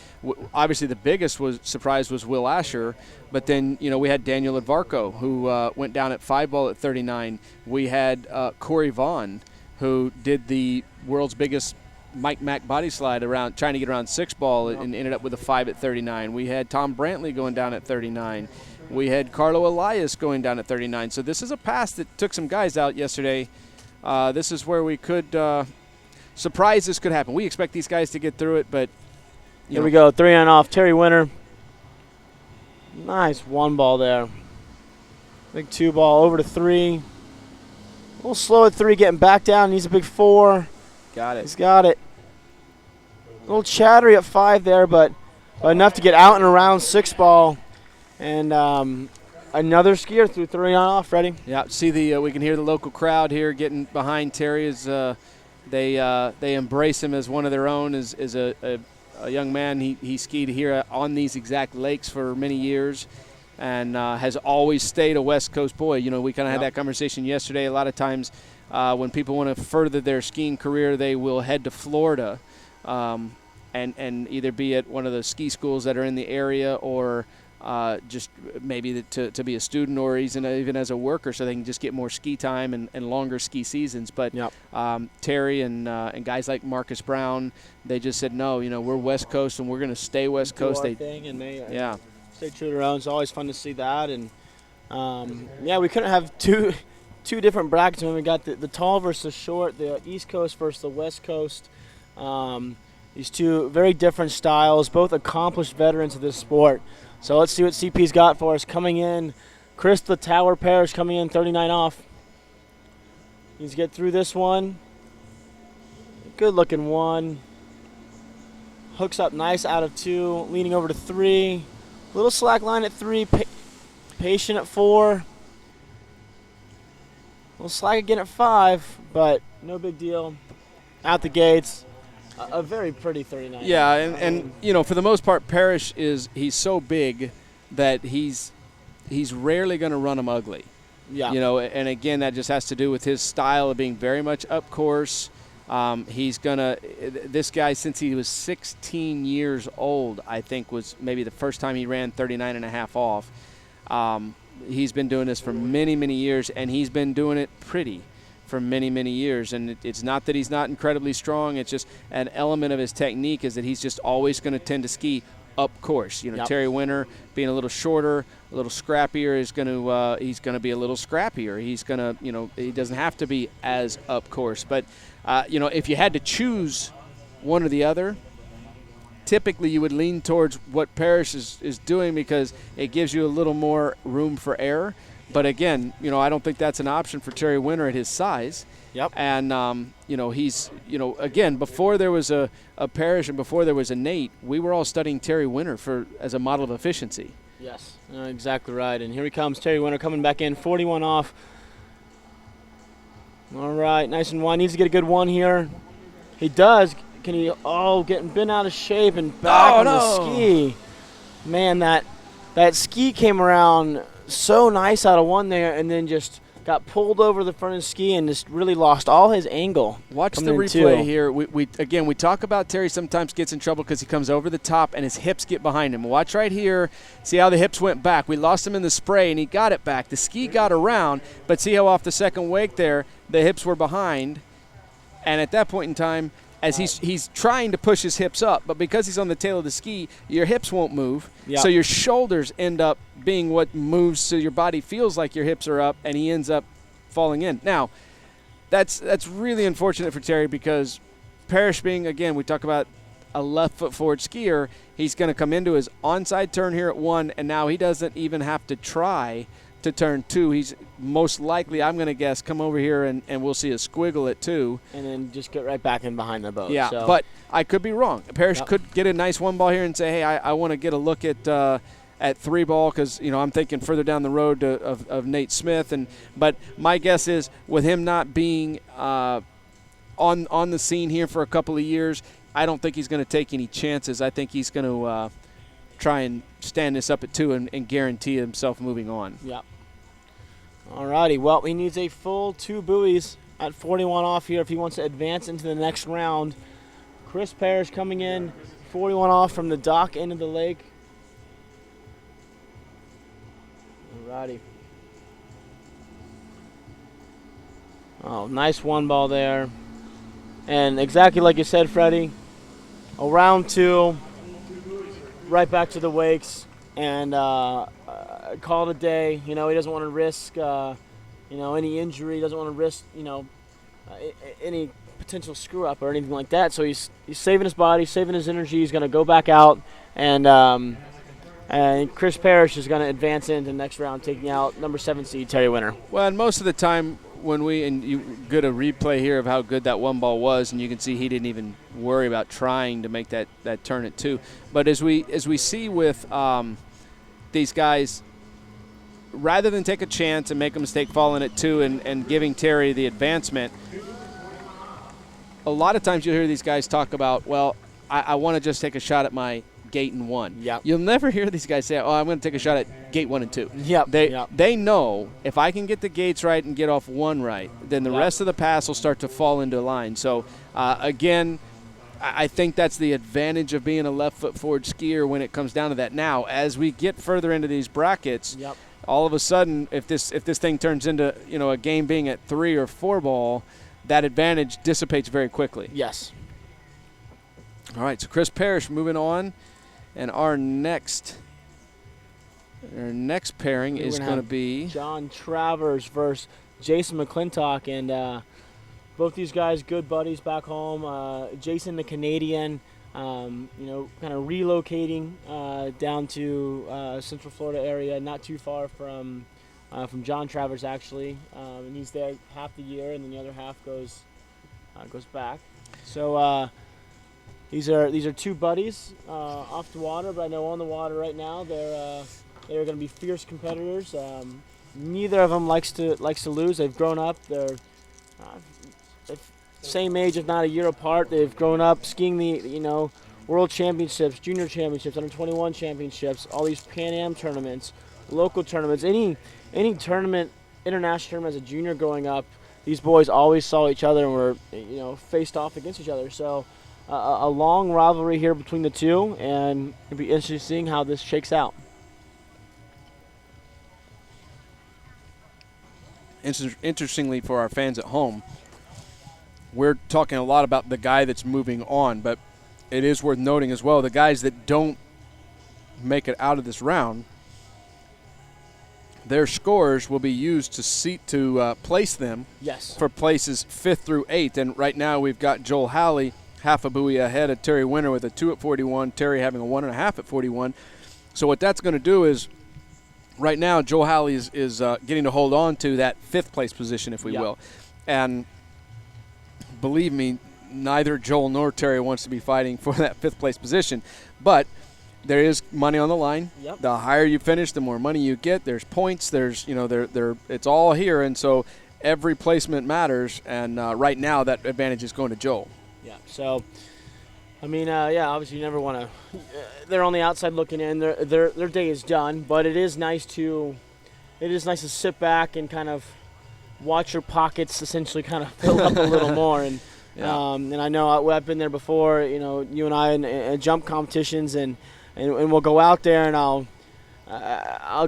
obviously the biggest surprise was Will Asher, but then, we had Daniel Advarco, who went down at 5-ball at 39. We had Corey Vaughn, who did the world's biggest Mike Mack body slide around, trying to get around 6-ball and ended up with a 5 at 39. We had Tom Brantley going down at 39. We had Carlo Elias going down at 39. So this is a pass that took some guys out yesterday. This is where we could surprises could happen. We expect these guys to get through it, but here we go. 3-9 off. Terry Winter. Nice 1-ball there. Big 2-ball over to 3. A little slow at 3, getting back down. Needs a big 4. Got it. He's got it. A little chattery at 5 there, but enough to get out and around 6-ball. And another skier through 3-9 off, Freddie. Yeah, see we can hear the local crowd here getting behind Terry as they embrace him as one of their own, as a young man. He skied here on these exact lakes for many years and has always stayed a West Coast boy. We kind of had that conversation yesterday. A lot of times when people want to further their skiing career, they will head to Florida and either be at one of the ski schools that are in the area or just maybe to be a student or even as a worker, so they can just get more ski time and longer ski seasons. But Terry and guys like Marcus Brown, they just said, no, we're West Coast and we're going to stay West Coast. They stay true to their own. It's always fun to see that. And we couldn't have two different brackets when we got the tall versus the short, the East Coast versus the West Coast. These two very different styles, both accomplished veterans of this sport. So let's see what CP's got for us. Coming in, Chris the Tower Parrish coming in 39 off. Needs to get through this one. Good looking 1. Hooks up nice out of 2, leaning over to 3. Little slack line at 3, patient at 4. Little slack again at 5, but no big deal. Out the gates. A very pretty 39. Yeah, and for the most part, Parrish he's so big that he's rarely going to run them ugly. Yeah. And again, that just has to do with his style of being very much up course. This guy, since he was 16 years old, I think was maybe the first time he ran 39 and a half off. He's been doing this for many, many years, and he's been doing it pretty for many, many years. And it's not that he's not incredibly strong. It's just an element of his technique is that he's just always going to tend to ski up course. Terry Winter being a little shorter, a little scrappier he's going to be a little scrappier. He's going to, he doesn't have to be as up course. But, if you had to choose one or the other, typically you would lean towards what Parrish is doing because it gives you a little more room for error. But again, I don't think that's an option for Terry Winter at his size. Yep. And, he's, again, before there was a Parrish and before there was a Nate, we were all studying Terry Winter as a model of efficiency. Yes, exactly right. And here he comes, Terry Winter coming back in, 41 off. All right, nice and 1. Needs to get a good 1 here. He does. Can he? Getting bent out of shape and back on the ski. Man, that ski came around so nice out of 1 there, and then just got pulled over the front of the ski and just really lost all his angle. Watch the replay here. We talk about Terry sometimes gets in trouble because he comes over the top and his hips get behind him. Watch right here. See how the hips went back. We lost him in the spray, and he got it back. The ski got around, but see how off the second wake there, the hips were behind. And at that point in time, as he's trying to push his hips up, but because he's on the tail of the ski, your hips won't move. Yep. So your shoulders end up being what moves so your body feels like your hips are up, and he ends up falling in. Now, that's really unfortunate for Terry because Parrish being, again, we talk about a left foot forward skier, he's going to come into his onside turn here at 1, and now he doesn't even have to try to turn 2. He's most likely, I'm going to guess, come over here and we'll see a squiggle at 2. And then just get right back in behind the boat. Yeah, so. But I could be wrong. Parrish could get a nice 1-ball here and say, hey, I want to get a look at 3-ball because, I'm thinking further down the road of Nate Smith. But my guess is with him not being all on the scene here for a couple of years. I don't think he's going to take any chances. I think he's going to try and stand this up at 2 and guarantee himself moving on. Yep. All righty. Well, he needs a full 2 buoys at 41 off here if he wants to advance into the next round. Chris Parrish coming in 41 off from the dock end of the lake. All righty. Oh, nice 1 ball there. And exactly like you said, Freddie, a round 2, right back to the wakes, and call it a day. He doesn't want to risk, any injury. He doesn't want to risk, any potential screw up or anything like that. So he's saving his body, saving his energy. He's going to go back out, and Chris Parrish is going to advance into the next round, taking out number 7 seed Terry Winter. Well, and most of the time when you get a replay here of how good that 1 ball was, and you can see he didn't even worry about trying to make that turn at 2. But as we see with these guys, rather than take a chance and make a mistake falling at 2 and giving Terry the advancement, a lot of times you'll hear these guys talk about, well, I want to just take a shot at my gate in 1. Yep. You'll never hear these guys say, I'm going to take a shot at gate 1 and 2. Yep. They know if I can get the gates right and get off 1 right, then the rest of the pass will start to fall into line. So, again, I think that's the advantage of being a left foot forward skier when it comes down to that. Now, as we get further into these brackets, all of a sudden, if this thing turns into a game being at 3 or 4 ball, that advantage dissipates very quickly. Yes. All right, so Chris Parrish moving on, and our next pairing is going to be John Travers versus Jason McClintock, and both these guys good buddies back home. Jason, the Canadian, kind of relocating down to Central Florida area, not too far from John Travers actually, and he's there half the year, and then the other half goes back. So these are 2 buddies off the water, but I know on the water right now they're going to be fierce competitors. Neither of them likes to lose. They've grown up. They're same age, if not a year apart. They've grown up skiing the World Championships, Junior Championships, Under 21 Championships, all these Pan Am tournaments, local tournaments, any tournament, international tournament as a junior growing up. These boys always saw each other and were faced off against each other. So a long rivalry here between the 2, and it'll be interesting seeing how this shakes out. Interestingly, for our fans at home, we're talking a lot about the guy that's moving on, but it is worth noting as well the guys that don't make it out of this round, their scores will be used to place them for places 5th through 8th. And right now we've got Joel Hali half a buoy ahead of Terry Winter with a 2 at 41, Terry having a 1.5 at 41. So what that's going to do is, right now Joel Hali is getting to hold on to that 5th place position, if we will. And believe me, neither Joel nor Terry wants to be fighting for that 5th place position. But there is money on the line. The higher you finish, the more money you get. There's points. There's it's all here, and so every placement matters. And right now, that advantage is going to Joel. Yeah. So, I mean, obviously you never want to. They're on the outside looking in. Their day is done, but it is nice to sit back and kind of watch your pockets essentially kind of fill up a little more. And and I know I've been there before. You and I in jump competitions and we'll go out there and I'll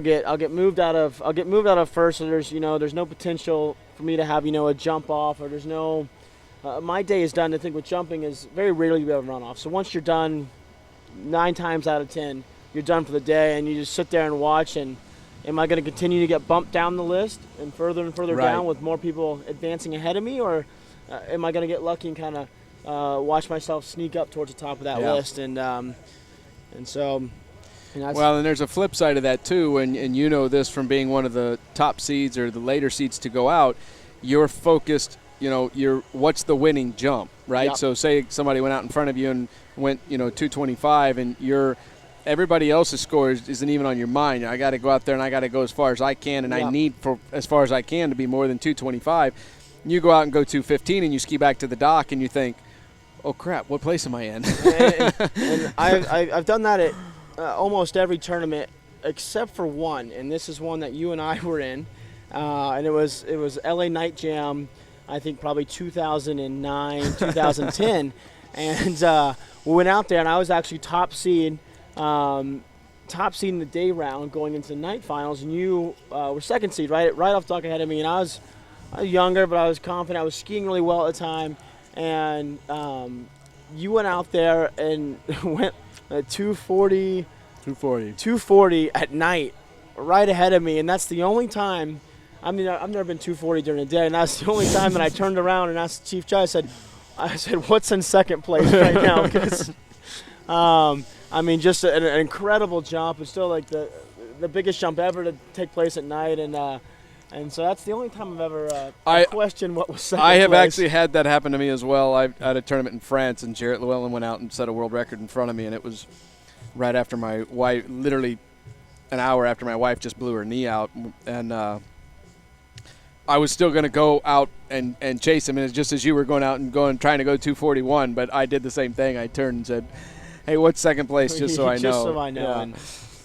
get moved out of first, so there's no potential for me to have a jump off, or there's no my day is done. I think with jumping is very rarely you ever run off. So once you're done, 9 times out of 10 you're done for the day, and you just sit there and watch. And am I going to continue to get bumped down the list and further down with more people advancing ahead of me, or am I going to get lucky and kind of watch myself sneak up towards the top of that list? And so, well, and there's a flip side of that too, and you know this from being one of the top seeds or the later seeds to go out. You're focused. What's the winning jump, right? Yep. So say somebody went out in front of you and went 225, and everybody else's score isn't even on your mind. I got to go out there and I got to go as far as I can, and I need for as far as I can to be more than 225. You go out and go 2:15, and you ski back to the dock, and you think, oh, crap, what place am I in? and I've done that at almost every tournament except for one, and this is one that you and I were in, and it was LA Night Jam, I think probably 2009, 2010, and we went out there, and I was actually top seed in the day round going into the night finals, and you were second seed right off the dock ahead of me, and I was younger, but I was confident. I was skiing really well at the time, and you went out there and went 240 at night right ahead of me, and that's the only time. I mean, I've never been 240 during the day, and that's the only time that I turned around and asked the chief judge. I said, what's in second place right now? Because I mean, just an incredible jump. It's still like the biggest jump ever to take place at night, and so that's the only time I've ever questioned what was second place. I have actually had that happen to me as well. I had a tournament in France, and Jarrett Llewellyn went out and set a world record in front of me, and it was right after my wife, literally an hour after my wife just blew her knee out, and I was still going to go out and chase him, and it's just as you were going out and trying to go 241, but I did the same thing. I turned and said, hey, what's second place, just so I know. Just so I know. Yeah. And,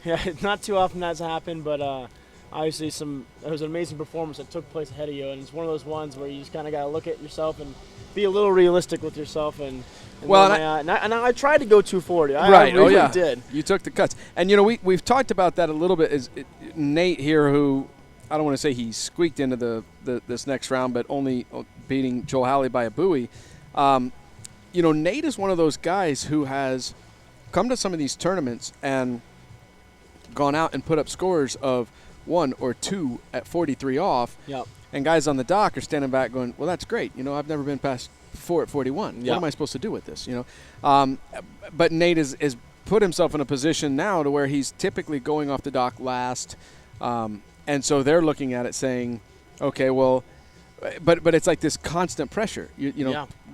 yeah, not too often that's happened, but obviously it was an amazing performance that took place ahead of you, and it's one of those ones where you just kind of got to look at yourself and be a little realistic with yourself. And I tried to go 240. I really did. You took the cuts. And, we've talked about that a little bit. Nate here, who I don't want to say he squeaked into this next round, but only beating Joel Hali by a buoy. Nate is one of those guys who has come to some of these tournaments and gone out and put up scores of 1 or 2 at 43 off. Yep. And guys on the dock are standing back going, well, that's great. I've never been past 4 at 41. Yep. What am I supposed to do with this? But Nate has put himself in a position now to where he's typically going off the dock last. And so they're looking at it saying, okay, well, but it's like this constant pressure.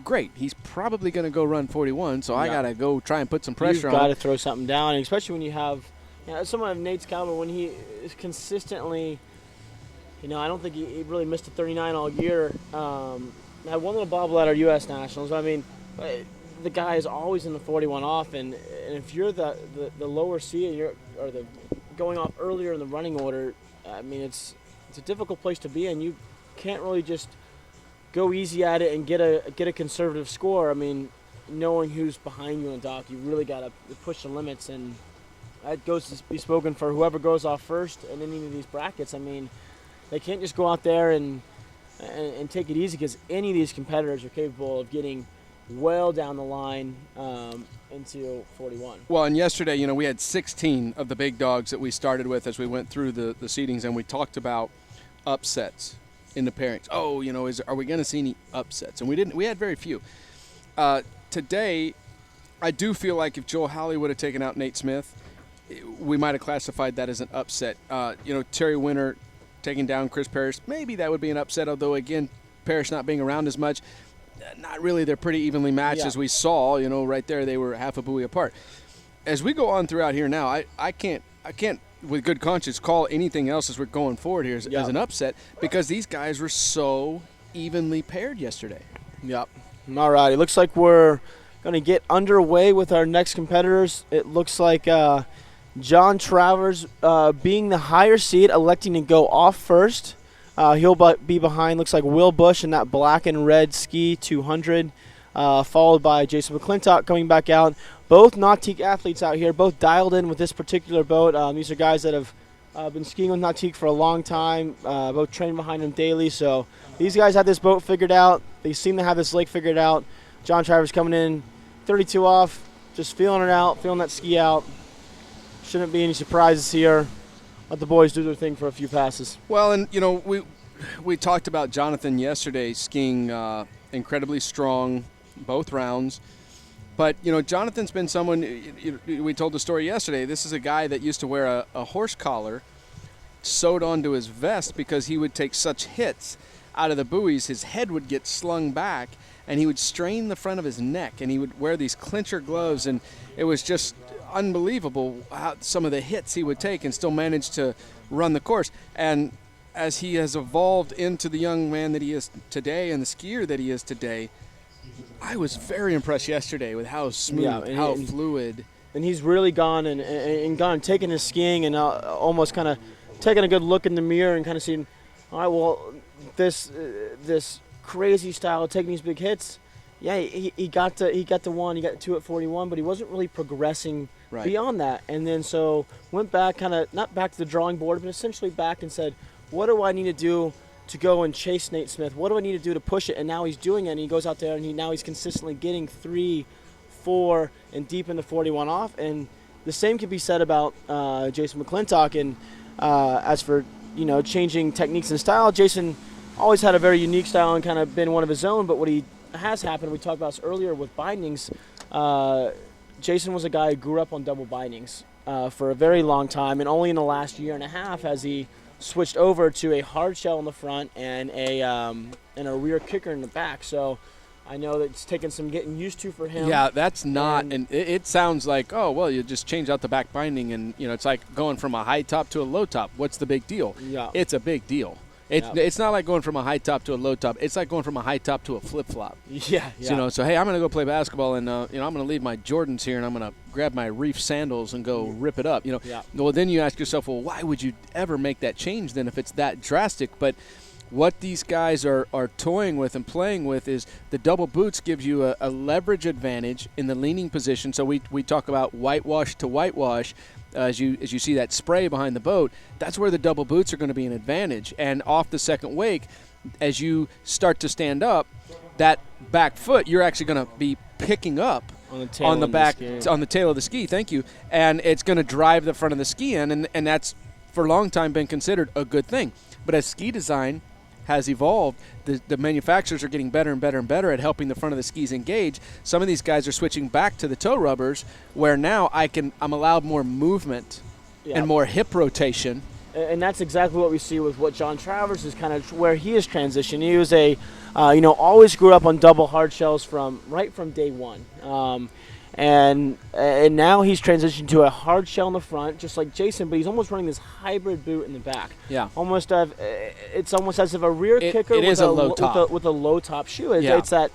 Great. He's probably going to go run 41, so I got to go try and put some pressure on him. You've got to throw something down, and especially when you have someone of Nate's caliber, when he is consistently, I don't think he really missed a 39 all year. Had one little bobble at our U.S. Nationals. I mean, the guy is always in the 41 off, and if you're the lower seed or the going off earlier in the running order, I mean, it's a difficult place to be in. You can't really just go easy at it and get a conservative score. I mean, knowing who's behind you on the dock, you really got to push the limits, and that goes to be spoken for whoever goes off first in any of these brackets. I mean, they can't just go out there and take it easy, because any of these competitors are capable of getting well down the line into 41. Well, and yesterday, we had 16 of the big dogs that we started with as we went through the seedings, and we talked about upsets in the pairings. Oh, are we going to see any upsets? And we didn't. We had very few. Today, I do feel like if Joel Hali would have taken out Nate Smith, we might have classified that as an upset. Terry Winter taking down Chris Parrish, maybe that would be an upset, although, again, Parrish not being around as much, not really. They're pretty evenly matched, as we saw. Right there, they were half a buoy apart. As we go on throughout here now, I can't with good conscience call anything else as we're going forward here as an upset, because these guys were so evenly paired yesterday. Yep. All right. It looks like we're going to get underway with our next competitors. It looks like John Travers, being the higher seed, electing to go off first. He'll be behind, looks like, Will Bush in that black and red ski 200, followed by Jason McClintock coming back out. Both Nautique athletes out here, both dialed in with this particular boat. These are guys that have been skiing with Nautique for a long time, both training behind him daily. So these guys have this boat figured out. They seem to have this lake figured out. John Travers coming in 32 off, just feeling it out, feeling that ski out. Shouldn't be any surprises here. Let the boys do their thing for a few passes. Well, and, we talked about Jonathan yesterday skiing incredibly strong both rounds. But, Jonathan's been someone, we told the story yesterday, this is a guy that used to wear a horse collar sewed onto his vest because he would take such hits out of the buoys, his head would get slung back, and he would strain the front of his neck, and he would wear these clincher gloves, and it was just unbelievable how some of the hits he would take and still manage to run the course. And as he has evolved into the young man that he is today and the skier that he is today, I was very impressed yesterday with how smooth, how fluid. And he's really gone and taking his skiing and almost kind of taking a good look in the mirror and kind of seeing, all right, well, this crazy style of taking these big hits, yeah, he got to one, he got two at 41, but he wasn't really progressing beyond that. And then so went back, kind of not back to the drawing board, but essentially back and said, what do I need to do to go and chase Nate Smith? What do I need to do to push it? And now he's doing it, and he goes out there, and now he's consistently getting 3, 4, and deep in the 41 off. And the same can be said about Jason McClintock. And as for, changing techniques and style, Jason always had a very unique style and kind of been one of his own. But what has happened, we talked about this earlier with bindings, Jason was a guy who grew up on double bindings for a very long time, and only in the last year and a half has he switched over to a hard shell in the front and a rear kicker in the back. So I know that it's taken some getting used to for him. Yeah, that's not, and it sounds like, oh, well, you just change out the back binding, and it's like going from a high top to a low top. What's the big deal? Yeah, it's a big deal. It's not like going from a high top to a low top. It's like going from a high top to a flip flop. Yeah. So hey, I'm gonna go play basketball, and I'm gonna leave my Jordans here, and I'm gonna grab my Reef sandals and go rip it up. Well, then you ask yourself, well, why would you ever make that change then if it's that drastic? But what these guys are toying with and playing with is the double boots gives you a leverage advantage in the leaning position. So we talk about whitewash to whitewash. As you see that spray behind the boat, that's where the double boots are going to be an advantage. And off the second wake, as you start to stand up, that back foot you're actually going to be picking up on the tail of the ski. Thank you. And it's going to drive the front of the ski in, and that's for a long time been considered a good thing. But as ski design has evolved, the manufacturers are getting better and better and better at helping the front of the skis engage. Some of these guys are switching back to the toe rubbers, where now I'm allowed more movement and more hip rotation. And that's exactly what we see with what John Travers is kind of where he is transitioning. He was always grew up on double hard shells from day one. And now he's transitioned to a hard shell in the front, just like Jason, but he's almost running this hybrid boot in the back. Yeah. It's almost as if a rear kicker with a low top shoe. It's that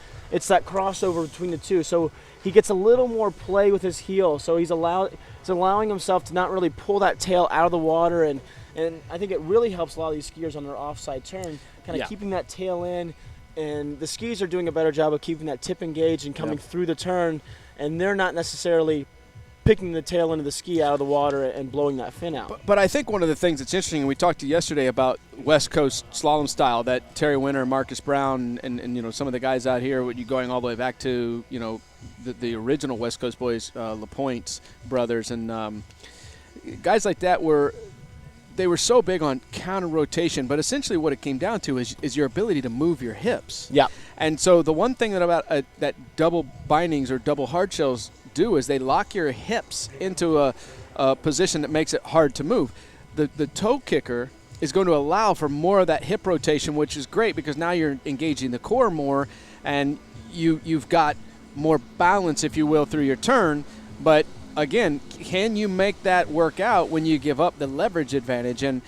crossover between the two. So he gets a little more play with his heel. So he's allowing himself to not really pull that tail out of the water, and I think it really helps a lot of these skiers on their offside turn, kind of keeping that tail in. And the skis are doing a better job of keeping that tip engaged and coming through the turn. And they're not necessarily picking the tail end of the ski out of the water and blowing that fin out. But I think one of the things that's interesting, and we talked to yesterday about West Coast slalom style, that Terry Winter, Marcus Brown, and some of the guys out here, you going all the way back to the original West Coast boys, LaPointe's brothers, and guys like that were so big on counter rotation. But essentially, what it came down to is your ability to move your hips. Yeah. And so the one thing that double bindings or double hard shells do is they lock your hips into a position that makes it hard to move. The toe kicker is going to allow for more of that hip rotation, which is great because now you're engaging the core more, and you've got more balance, if you will, through your turn. But again, can you make that work out when you give up the leverage advantage? And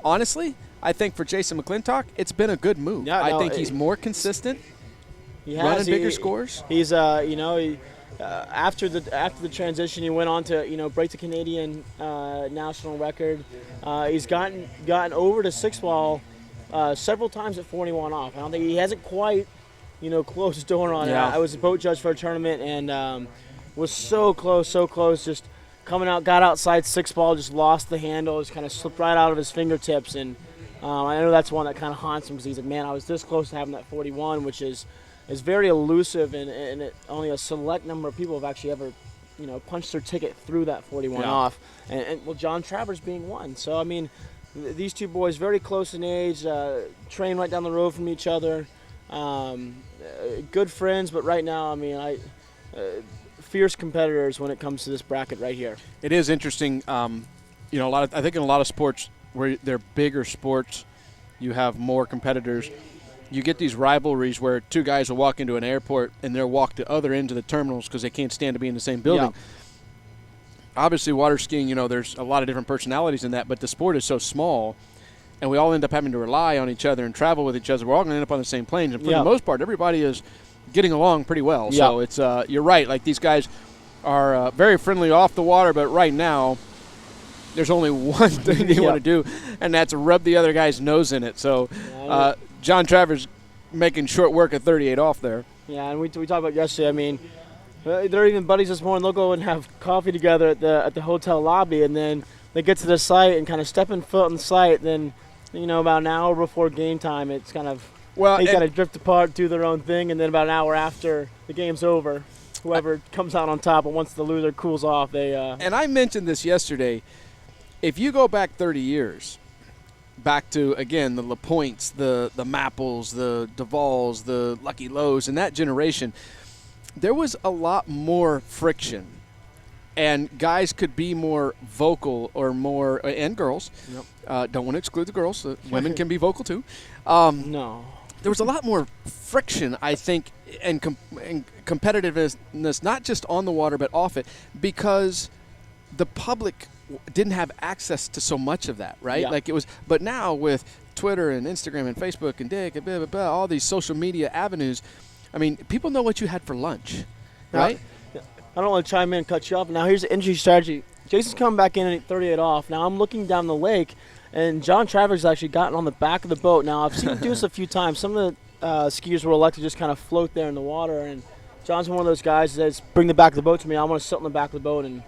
honestly, I think for Jason McClintock, it's been a good move. Yeah, I think he's more consistent, running bigger scores. He's after the transition, he went on to break the Canadian national record. He's gotten over to six ball several times at 41 off. I don't think he hasn't quite closed the door on it. I was a boat judge for a tournament and was so close, just coming out, got outside six ball, just lost the handle, just kind of slipped right out of his fingertips. And I know that's one that kind of haunts him because he's like, man, I was this close to having that 41, which is very elusive, and only a select number of people have actually ever, punched their ticket through that 41 off. And John Travers being one. So, I mean, these two boys very close in age, train right down the road from each other, good friends, but right now, I mean, fierce competitors when it comes to this bracket right here. It is interesting. I think in a lot of sports where they're bigger sports, you have more competitors. You get these rivalries where two guys will walk into an airport and they'll walk the other end of the terminals because they can't stand to be in the same building. Yeah. Obviously, water skiing, there's a lot of different personalities in that, but the sport is so small. and we all end up having to rely on each other and travel with each other. We're all going to end up on the same planes, and for the most part, everybody is getting along pretty well. So it's you're right. Like, these guys are very friendly off the water, but right now there's only one thing they want to do, and that's rub the other guy's nose in it. So John Travers making short work of 38 off there. Yeah, and we talked about yesterday. I mean, they're even buddies this morning. They'll go and have coffee together at the hotel lobby, and then they get to the site and kind of stepping foot on the site. Then, about an hour before game time, it's kind of they kind of drift apart, do their own thing, and then about an hour after the game's over, whoever comes out on top, and once the loser cools off, they. And I mentioned this yesterday. If you go back 30 years, back to, again, the LaPointes, the Mapples, the Duvals, the Lucky Lowe's, and that generation, there was a lot more friction. And guys could be more vocal or more, and girls. Yep. Don't want to exclude the girls. Women can be vocal too. No. There was a lot more friction, I think, and competitiveness, not just on the water but off it, because the public didn't have access to so much of that, right? Yeah. Like it was, but now with Twitter and Instagram and Facebook and Dick and blah, blah, blah, all these social media avenues, I mean, people know what you had for lunch, right? I don't want to chime in and cut you off. Now, here's the entry strategy. Jason's coming back in at 38 off. Now, I'm looking down the lake, and John Travers has actually gotten on the back of the boat. Now, I've seen him do this a few times. Some of the skiers will elect to just kind of float there in the water, and John's one of those guys that says, bring the back of the boat to me. I want to sit on the back of the boat and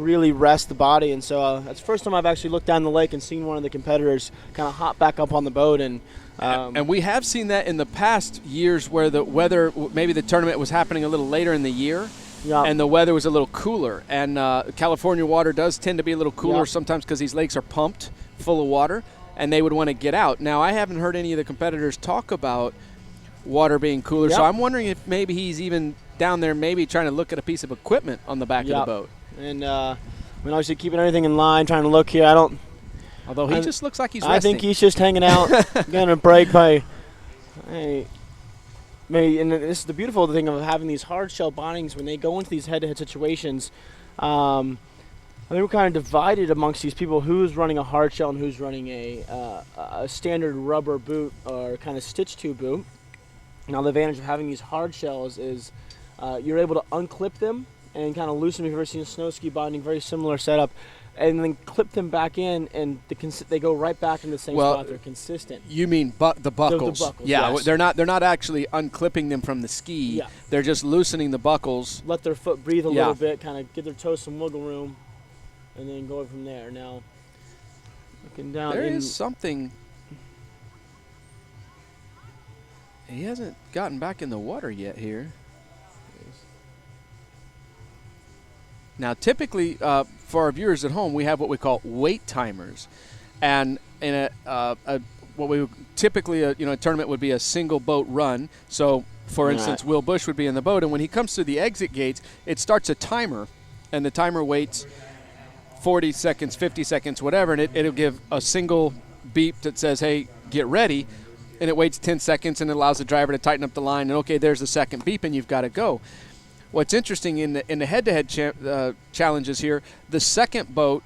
really rest the body. And so that's the first time I've actually looked down the lake and seen one of the competitors kind of hop back up on the boat. And we have seen that in the past years where the weather, maybe the tournament was happening a little later in the year, and the weather was a little cooler. And California water does tend to be a little cooler sometimes because these lakes are pumped full of water, and they would want to get out. Now, I haven't heard any of the competitors talk about water being cooler, so I'm wondering if maybe he's even down there maybe trying to look at a piece of equipment on the back of the boat. And obviously keeping everything in line, trying to look here. Although he just looks like he's resting. I think he's just hanging out, going to break by. And this is the beautiful thing of having these hard shell bindings when they go into these head-to-head situations. I think we're kind of divided amongst these people who's running a hard shell and who's running a standard rubber boot or kind of stitch tube boot. Now, the advantage of having these hard shells is you're able to unclip them and kind of loosen them. If you've ever seen a snow ski binding, very similar setup, and then clip them back in, and they go right back in the same spot. They're consistent. You mean the buckles? The buckles, yeah, yes. They're not actually unclipping them from the ski. Yeah. They're just loosening the buckles. Let their foot breathe a little bit, kind of give their toes some wiggle room, and then go from there. Now, looking down. There is something. He hasn't gotten back in the water yet here. Now, typically, for our viewers at home, we have what we call wait timers, and in what we would typically, a tournament would be a single boat run. So, for instance, Will Bush would be in the boat, and when he comes to the exit gates, it starts a timer, and the timer waits 40 seconds, 50 seconds, whatever, and it'll give a single beep that says, "Hey, get ready," and it waits 10 seconds, and it allows the driver to tighten up the line, and okay, there's the second beep, and you've got to go. What's interesting in the head-to-head challenges here, the second boat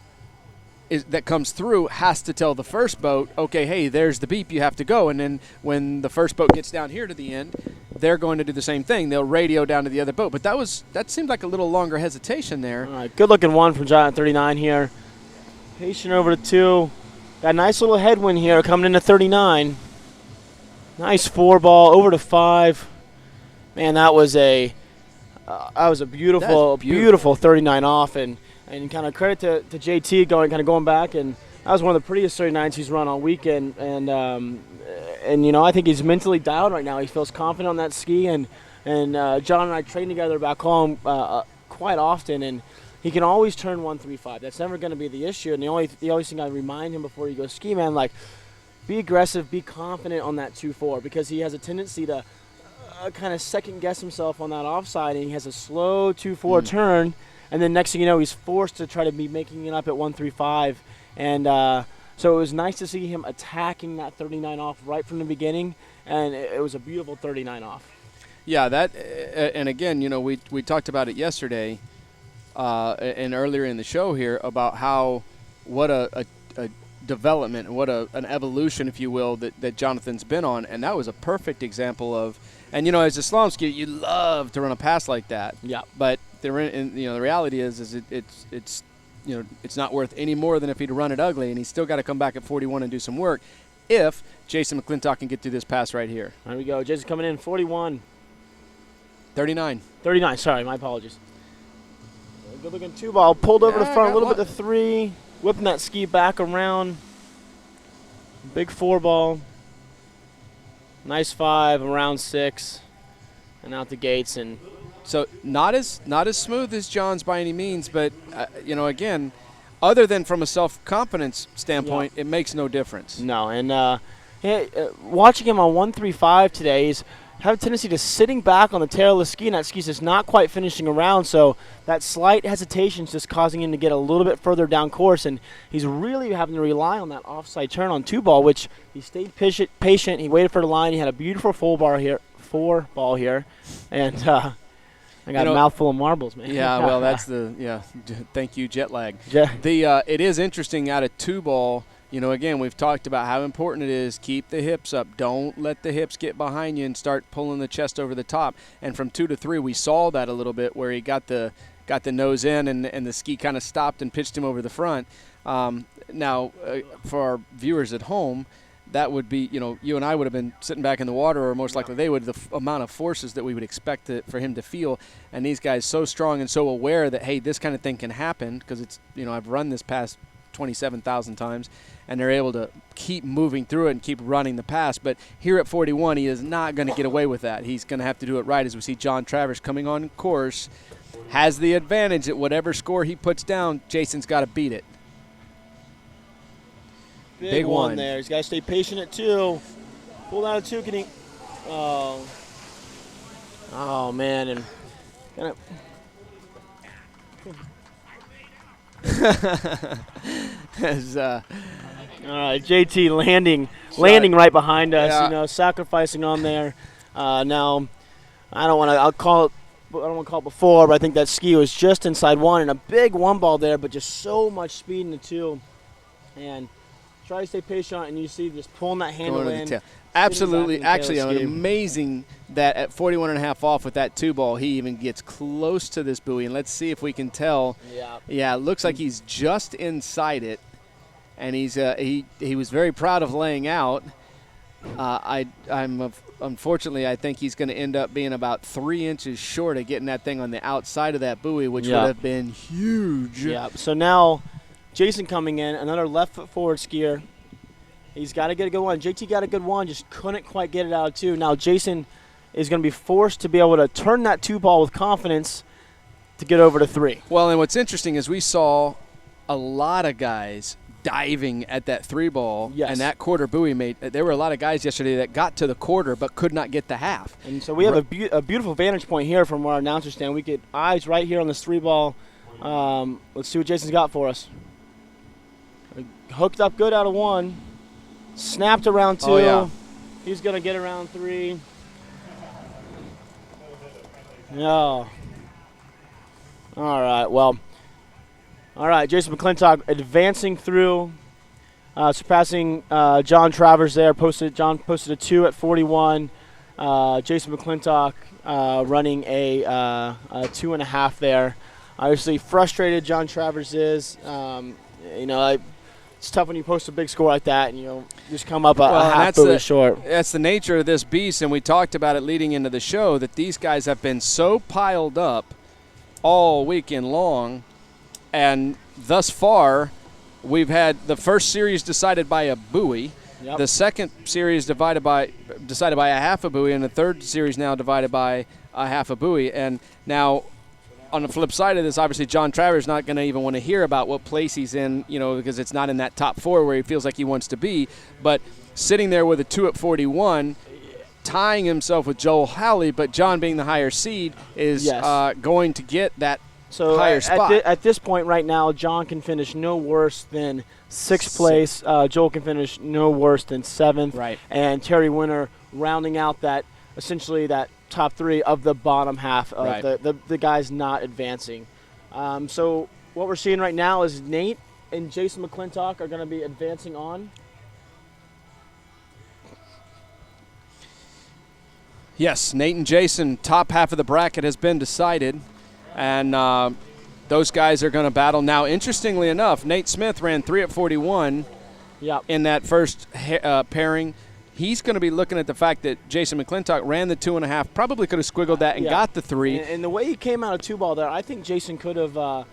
that comes through has to tell the first boat, okay, hey, there's the beep, you have to go. And then when the first boat gets down here to the end, they're going to do the same thing. They'll radio down to the other boat. But that seemed like a little longer hesitation there. All right, good-looking one from Giant 39 here. Patient over to 2. Got a nice little headwind here coming into 39. Nice 4-ball over to 5. Man, that was a beautiful 39 off, and kind of credit to JT going back, and that was one of the prettiest 39s he's run all weekend, and I think he's mentally dialed right now. He feels confident on that ski, and John and I train together back home quite often, and he can always turn 135. That's never going to be the issue, and the only thing I remind him before you go ski, man, like, be aggressive, be confident on that 2-4, because he has a tendency to kind of second-guess himself on that offside, and he has a slow 2-4 turn, and then next thing you know, he's forced to try to be making it up at 135, and so it was nice to see him attacking that 39 off right from the beginning, and it was a beautiful 39 off. Yeah, that, and again, we talked about it yesterday and earlier in the show here about what a development and what an evolution, if you will, that Jonathan's been on. And that was a perfect example of, and, as a slalom skier, you love to run a pass like that. Yeah. But the reality is it's not worth any more than if he'd run it ugly, and he's still got to come back at 41 and do some work if Jason McClintock can get through this pass right here. There we go. Jason coming in 41. 39. 39, sorry, my apologies. Good looking 2-ball. Pulled over the front a little bit to 3. Whipping that ski back around. Big 4-ball. Nice 5, around 6. And out the gates. And so not as smooth as John's by any means, but, again, other than from a self-confidence standpoint, it makes no difference. No, and watching him on 135 today, he's have a tendency to sitting back on the tail of the ski, and that ski's just not quite finishing around, so that slight hesitation is just causing him to get a little bit further down course, and he's really having to rely on that offside turn on 2-ball, which he stayed patient. He waited for the line. He had a beautiful 4-ball here, and I got a mouthful of marbles, man. Yeah, well, that's thank you, jet lag. It is interesting out of 2-ball. Again, we've talked about how important it is. Keep the hips up. Don't let the hips get behind you and start pulling the chest over the top. And from 2 to 3, we saw that a little bit where he got the nose in and the ski kind of stopped and pitched him over the front. Now, for our viewers at home, that would be, you and I would have been sitting back in the water, or most likely they would, the amount of forces that we would expect for him to feel. And these guys so strong and so aware that, hey, this kind of thing can happen, because it's, I've run this past 27,000 times, and they're able to keep moving through it and keep running the pass. But here at 41, he is not going to get away with that. He's going to have to do it right, as we see John Travers coming on course, has the advantage that whatever score he puts down, Jason's got to beat it. Big one there. He's got to stay patient at 2. Pull out at 2. Can he? Oh man, and kind of. All right, JT landing right behind us. Sacrificing on there. Now, I don't want to call it before, but I think that ski was just inside 1 and a big 1-ball there, but just so much speed in the 2, and try to stay patient, and you see just pulling that handle in. Absolutely, actually, amazing that at 41 and a half off with that 2-ball, he even gets close to this buoy. And let's see if we can tell. Yeah, it looks like he's just inside it, and he was very proud of laying out. Unfortunately, I think he's going to end up being about 3 inches short of getting that thing on the outside of that buoy, which would have been huge. Yeah. So now, Jason coming in, another left foot forward skier. He's got to get a good one. JT got a good one, just couldn't quite get it out of 2. Now Jason is going to be forced to be able to turn that 2-ball with confidence to get over to 3. Well, and what's interesting is we saw a lot of guys diving at that 3-ball, and that quarter buoy made. There were a lot of guys yesterday that got to the quarter but could not get the half. And so we have a beautiful vantage point here from our announcer stand. We get eyes right here on this 3-ball. Let's see what Jason's got for us. Hooked up good out of 1. Snapped around 2. Oh, yeah. He's going to get around 3. No. All right, well. All right, Jason McClintock advancing through, surpassing John Travers there. John posted a 2 at 41. Jason McClintock running a 2.5 there. Obviously frustrated John Travers is. It's tough when you post a big score like that and you just come up a half buoy short. That's the nature of this beast, and we talked about it leading into the show, that these guys have been so piled up all weekend long, and thus far we've had the first series decided by a buoy, the second series decided by a half a buoy, and the third series now divided by a half a buoy. And now, on the flip side of this, obviously John Travers not going to even want to hear about what place he's in, because it's not in that top 4 where he feels like he wants to be. But sitting there with a 2 at 41, tying himself with Joel Hali, but John being the higher seed is going to get that higher spot. At this point right now, John can finish no worse than 6th place. Joel can finish no worse than 7th. Right. And Terry Winter rounding out that top 3 of the bottom half of the guys not advancing. So what we're seeing right now is Nate and Jason McClintock are going to be advancing on. Yes, Nate and Jason, top half of the bracket has been decided, and those guys are going to battle. Now, interestingly enough, Nate Smith ran 3 at 41 in that first pairing. He's going to be looking at the fact that Jason McClintock ran the 2.5, probably could have squiggled that and got the 3. And the way he came out of 2-ball there, I think Jason could have,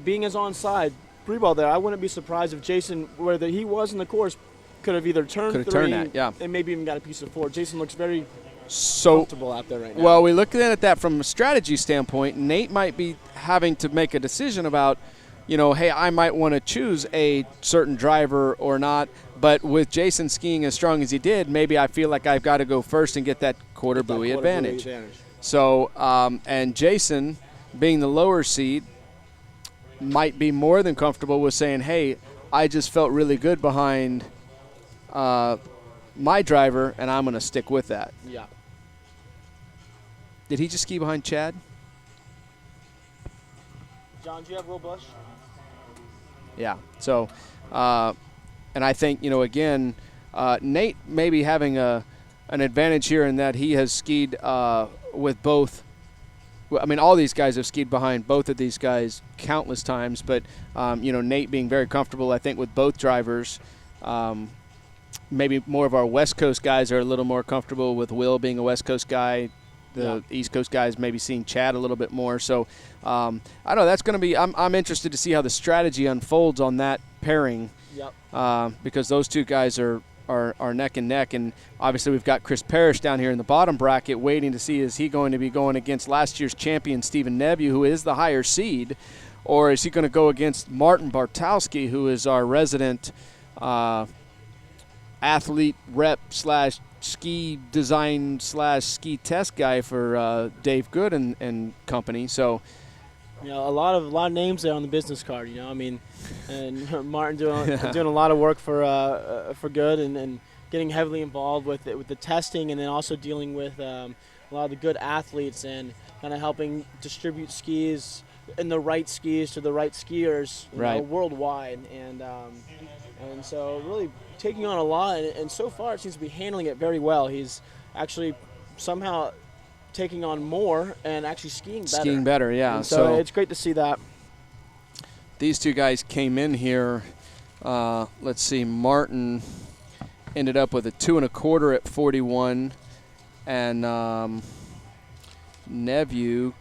being his onside 3-ball there, I wouldn't be surprised if Jason, where he was in the course, could have either turned 3 and maybe even got a piece of 4. Jason looks very comfortable out there right now. Well, we look at that from a strategy standpoint. Nate might be having to make a decision about, hey, I might want to choose a certain driver or not. But with Jason skiing as strong as he did, maybe I feel like I've got to go first and get that quarter buoy advantage. So, and Jason, being the lower seed, might be more than comfortable with saying, hey, I just felt really good behind my driver, and I'm going to stick with that. Yeah. Did he just ski behind Chad? John, do you have Will Bush? Yeah. So, and I think, again, Nate may be having an advantage here in that he has skied with both. I mean, all these guys have skied behind both of these guys countless times, but, Nate being very comfortable, I think, with both drivers. Maybe more of our West Coast guys are a little more comfortable with Will being a West Coast guy. The East Coast guys maybe seeing Chad a little bit more. So, I don't know. That's going to be – I'm interested to see how the strategy unfolds on that pairing because those two guys are neck and neck. And obviously we've got Chris Parrish down here in the bottom bracket waiting to see is he going to be going against last year's champion Stephen Nebu, who is the higher seed, or is he going to go against Martin Bartowski, who is our resident athlete rep / ski design / ski test guy for Dave Good and company. So, a lot of names there on the business card. I mean, and Martin doing a lot of work for Good and getting heavily involved with the testing, and then also dealing with a lot of the good athletes and kind of helping distribute skis and the right skis to the right skiers worldwide. And so really taking on a lot, and so far it seems to be handling it very well. He's actually somehow taking on more and actually skiing better. Yeah. And so it's great to see that. These two guys came in here. Let's see, Martin ended up with a 2.25 at 41, and Nebu,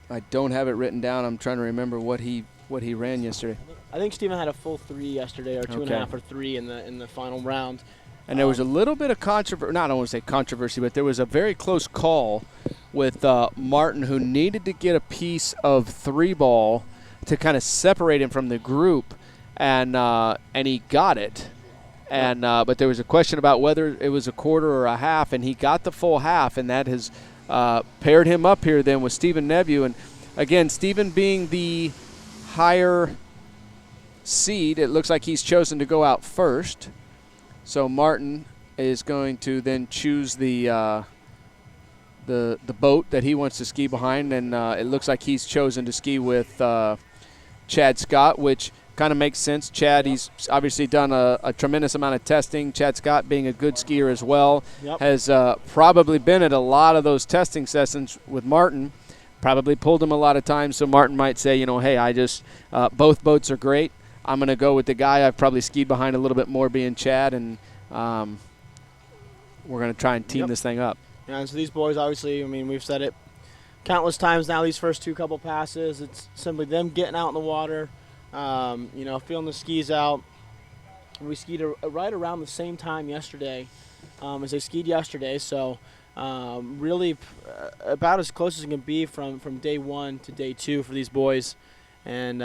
I don't have it written down. I'm trying to remember what he ran yesterday. I think Steven had a full 3 yesterday, or 2.5 or 3 in the final round. And there was a little bit of controversy. I don't want to say controversy, but there was a very close call with Martin, who needed to get a piece of 3-ball to kind of separate him from the group, and he got it. And but there was a question about whether it was a quarter or a half, and he got the full half, and that has paired him up here then with Stephen Nebu. And again, Stephen being the higher seed, it looks like he's chosen to go out first. So Martin is going to then choose the boat that he wants to ski behind, and it looks like he's chosen to ski with Chad Scott, which kind of makes sense. Chad, he's obviously done a tremendous amount of testing. Chad Scott, being a good skier as well, has probably been at a lot of those testing sessions with Martin, probably pulled him a lot of times. So Martin might say, hey, I just both boats are great. I'm going to go with the guy I've probably skied behind a little bit more, being Chad, and we're going to try and team this thing up. Yeah, and so these boys, obviously, I mean, we've said it countless times now, these first 2 couple passes, it's simply them getting out in the water, feeling the skis out. We skied right around the same time yesterday as they skied yesterday, so really about as close as it can be from day 1 to day 2 for these boys. And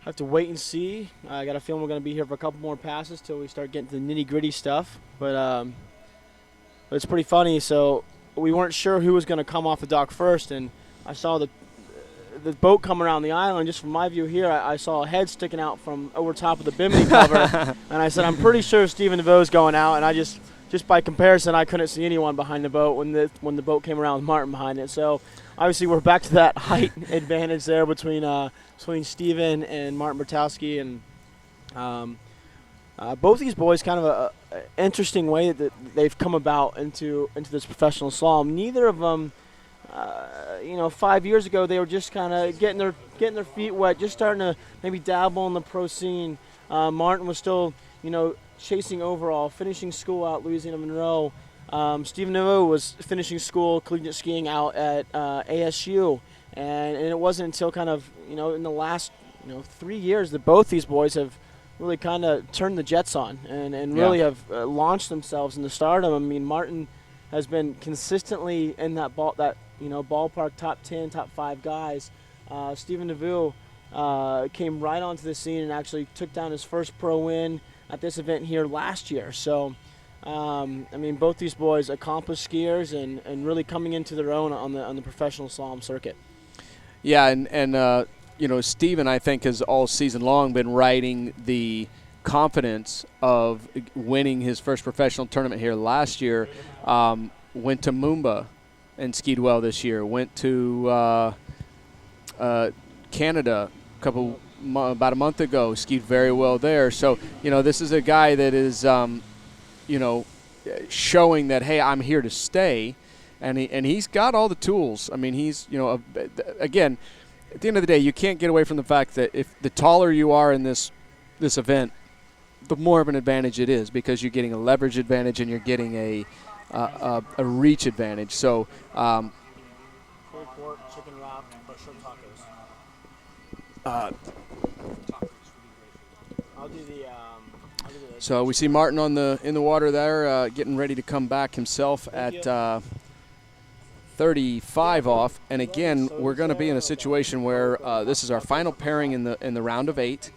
have to wait and see. I got a feeling we're going to be here for a couple more passes till we start getting to the nitty-gritty stuff. But it's pretty funny. So we weren't sure who was going to come off the dock first, and I saw the boat come around the island. Just from my view here, I saw a head sticking out from over top of the bimini cover, and I said, I'm pretty sure Stephen DeVoe's going out, and I just just by comparison, I couldn't see anyone behind the boat when the boat came around with Martin behind it. So obviously we're back to that height advantage there between Steven and Martin Bartowski, and both these boys kind of a interesting way that they've come about into this professional slalom. Neither of them, 5 years ago they were just kind of getting their feet wet, just starting to maybe dabble in the pro scene. Martin was still, chasing overall, finishing school out Louisiana Monroe. Steve Nebu was finishing school collegiate skiing out at ASU, and it wasn't until kind of in the last 3 years that both these boys have really kind of turned the jets on and really have launched themselves into stardom. I mean, Martin has been consistently in that ballpark top 10, top 5 guys. Steven Nebu came right onto the scene and actually took down his first pro win at this event here last year. So, both these boys accomplished skiers and really coming into their own on the professional slalom circuit. Yeah, and Steven, I think, has all season long been riding the confidence of winning his first professional tournament here last year. Went to Mumba and skied well this year. Went to Canada about a month ago, skied very well there. So, this is a guy that is, showing that, hey, I'm here to stay, and he's got all the tools. I mean, he's, again, at the end of the day, you can't get away from the fact that if the taller you are in this event, the more of an advantage it is, because you're getting a leverage advantage and you're getting a reach advantage. So, pulled pork, chicken wrap, or shrimp tacos. I'll do the. So we see Martin in the water there, getting ready to come back himself at 35 off. And again, we're going to be in a situation where this is our final pairing in the round of 8.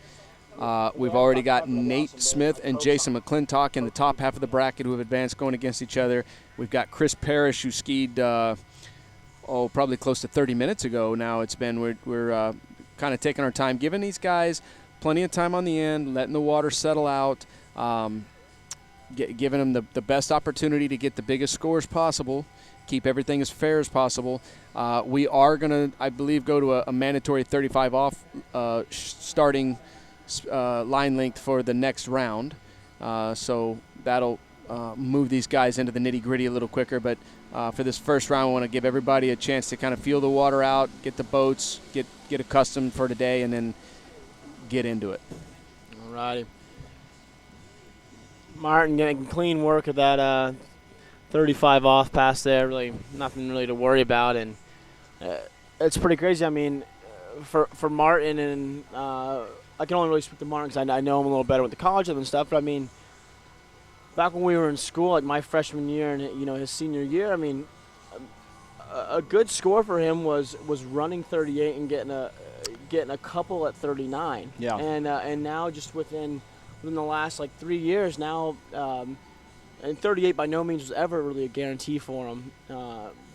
We've already got Nate Smith and Jason McClintock in the top half of the bracket who have advanced going against each other. We've got Chris Parrish, who skied probably close to 30 minutes ago now. It's been we're kind of taking our time, giving these guys plenty of time on the end, letting the water settle out, giving them the best opportunity to get the biggest scores possible, keep everything as fair as possible. We are going to, I believe, go to a mandatory 35 off starting line length for the next round. So that'll move these guys into the nitty-gritty a little quicker. But for this first round, I want to give everybody a chance to kind of feel the water out, get the boats, get accustomed for today, and then get into it. All righty. Martin getting clean work of that 35 off pass there. Really nothing really to worry about, and it's pretty crazy. I mean, for Martin, and I can only really speak to Martin because I know him a little better with the college and stuff. But I mean, back when we were in school, like my freshman year and his senior year, I mean, a good score for him was running 38 and getting a couple at 39. Yeah. And now just within the last 3 years now, and 38 by no means was ever really a guarantee for him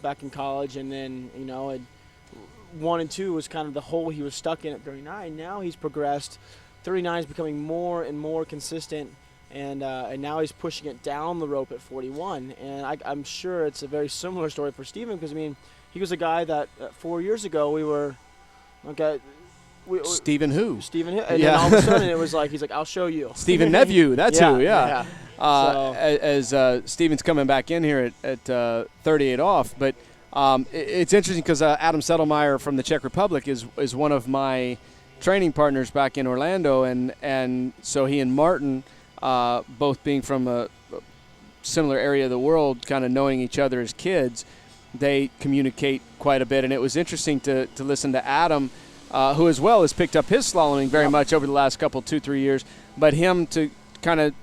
back in college. And then 1 and 2 was kind of the hole he was stuck in at 39. Now he's progressed. 39 is becoming more and more consistent, and now he's pushing it down the rope at 41. And I'm sure it's a very similar story for Steven, because I mean, he was a guy that 4 years ago we were okay. Stephen who? Stephen who? And then all of a sudden it was like, he's like, I'll show you. Stephen Nebu, that's who, yeah. So. As Stephen's coming back in here at 38 off. But it's interesting because Adam Settlemeyer from the Czech Republic is one of my training partners back in Orlando. And so he and Martin, both being from a similar area of the world, kind of knowing each other as kids, they communicate quite a bit. And it was interesting to listen to Adam, who as well has picked up his slaloming very much over the last 2-3 years, but him to kind of,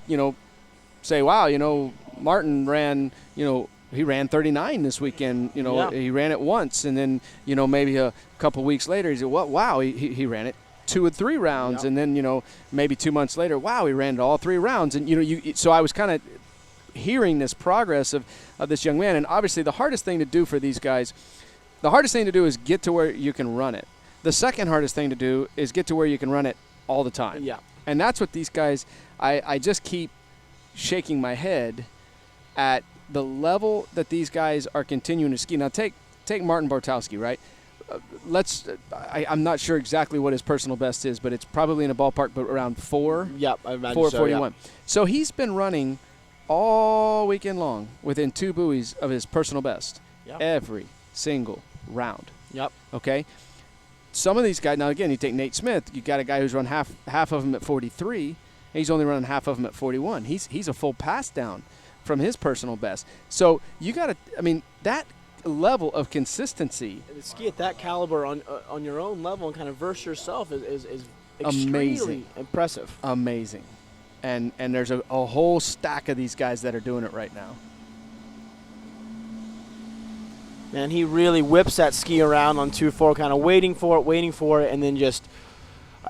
say, wow, Martin ran, he ran 39 this weekend, he ran it once, and then, maybe a couple weeks later, he said, well, wow, he ran it 2 or 3 rounds, and then, maybe 2 months later, wow, he ran it all 3 rounds, and, so I was kind of hearing this progress of this young man, and obviously the hardest thing to do for these guys, is get to where you can run it. The second hardest thing to do is get to where you can run it all the time. Yeah. And that's what these guys, I just keep shaking my head at the level that these guys are continuing to ski. Now, take Martin Bartowski, right? I'm not sure exactly what his personal best is, but it's probably in a ballpark, but around 4. Yep, I imagine 441. so, yep. So he's been running all weekend long within 2 buoys of his personal best every single round. Yep. Okay? Some of these guys, now again, you take Nate Smith, you got a guy who's run half of them at 43, and he's only running half of them at 41. He's a full pass down from his personal best. So you got to, that level of consistency. And to ski at that caliber on your own level and kind of verse yourself is extremely amazing. Impressive. Amazing. And there's a whole stack of these guys that are doing it right now. Man, he really whips that ski around on 2-4, kind of waiting for it, and then just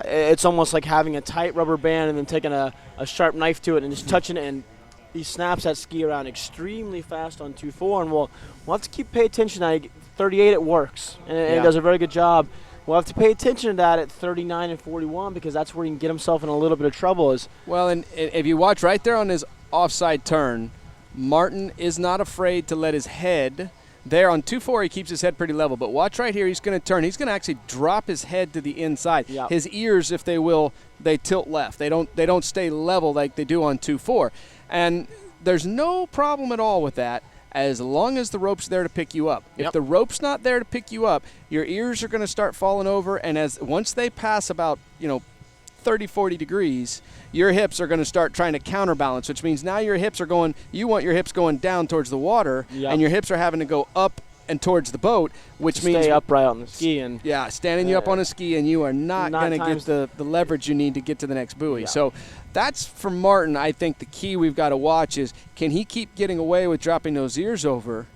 it's almost like having a tight rubber band and then taking a sharp knife to it and just touching it, and he snaps that ski around extremely fast on 2-4, and we'll have to pay attention. At 38, it works, and it does a very good job. We'll have to pay attention to that at 39 and 41 because that's where he can get himself in a little bit of trouble. Well, and if you watch right there on his offside turn, Martin is not afraid to let his head. There on 2-4, he keeps his head pretty level. But watch right here, he's going to turn. He's going to actually drop his head to the inside. Yep. His ears, if they will, they tilt left. They don't stay level like they do on 2-4. And there's no problem at all with that as long as the rope's there to pick you up. Yep. If the rope's not there to pick you up, your ears are going to start falling over. And once they pass about 30, 40 degrees, your hips are going to start trying to counterbalance, which means now your hips are going, you want your hips going down towards the water, and your hips are having to go up and towards the boat, which means stay upright on the ski. And standing you up on a ski, and you are not going to get the leverage you need to get to the next buoy. Yeah. So that's, for Martin, I think the key we've got to watch is, can he keep getting away with dropping those ears over,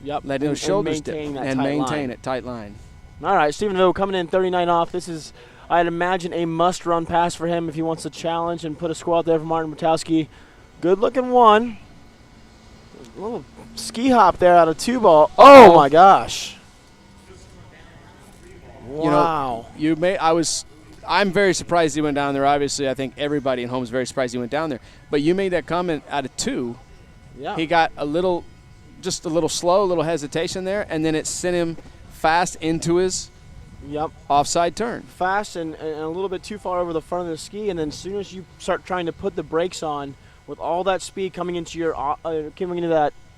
letting those shoulders dip, and maintain it tight line. All right, Stephen Nebu coming in 39 off. This is, I'd imagine, a must-run pass for him if he wants to challenge and put a score out there for Martin Bartowski. Good-looking one. A little ski hop there out of 2-ball. Oh, my gosh. Wow. I'm very surprised he went down there. Obviously, I think everybody at home is very surprised he went down there. But you made that comment out of 2. Yeah. He got just a little slow, a little hesitation there, and then it sent him fast into his offside turn. Fast and a little bit too far over the front of the ski, and then as soon as you start trying to put the brakes on with all that speed coming into your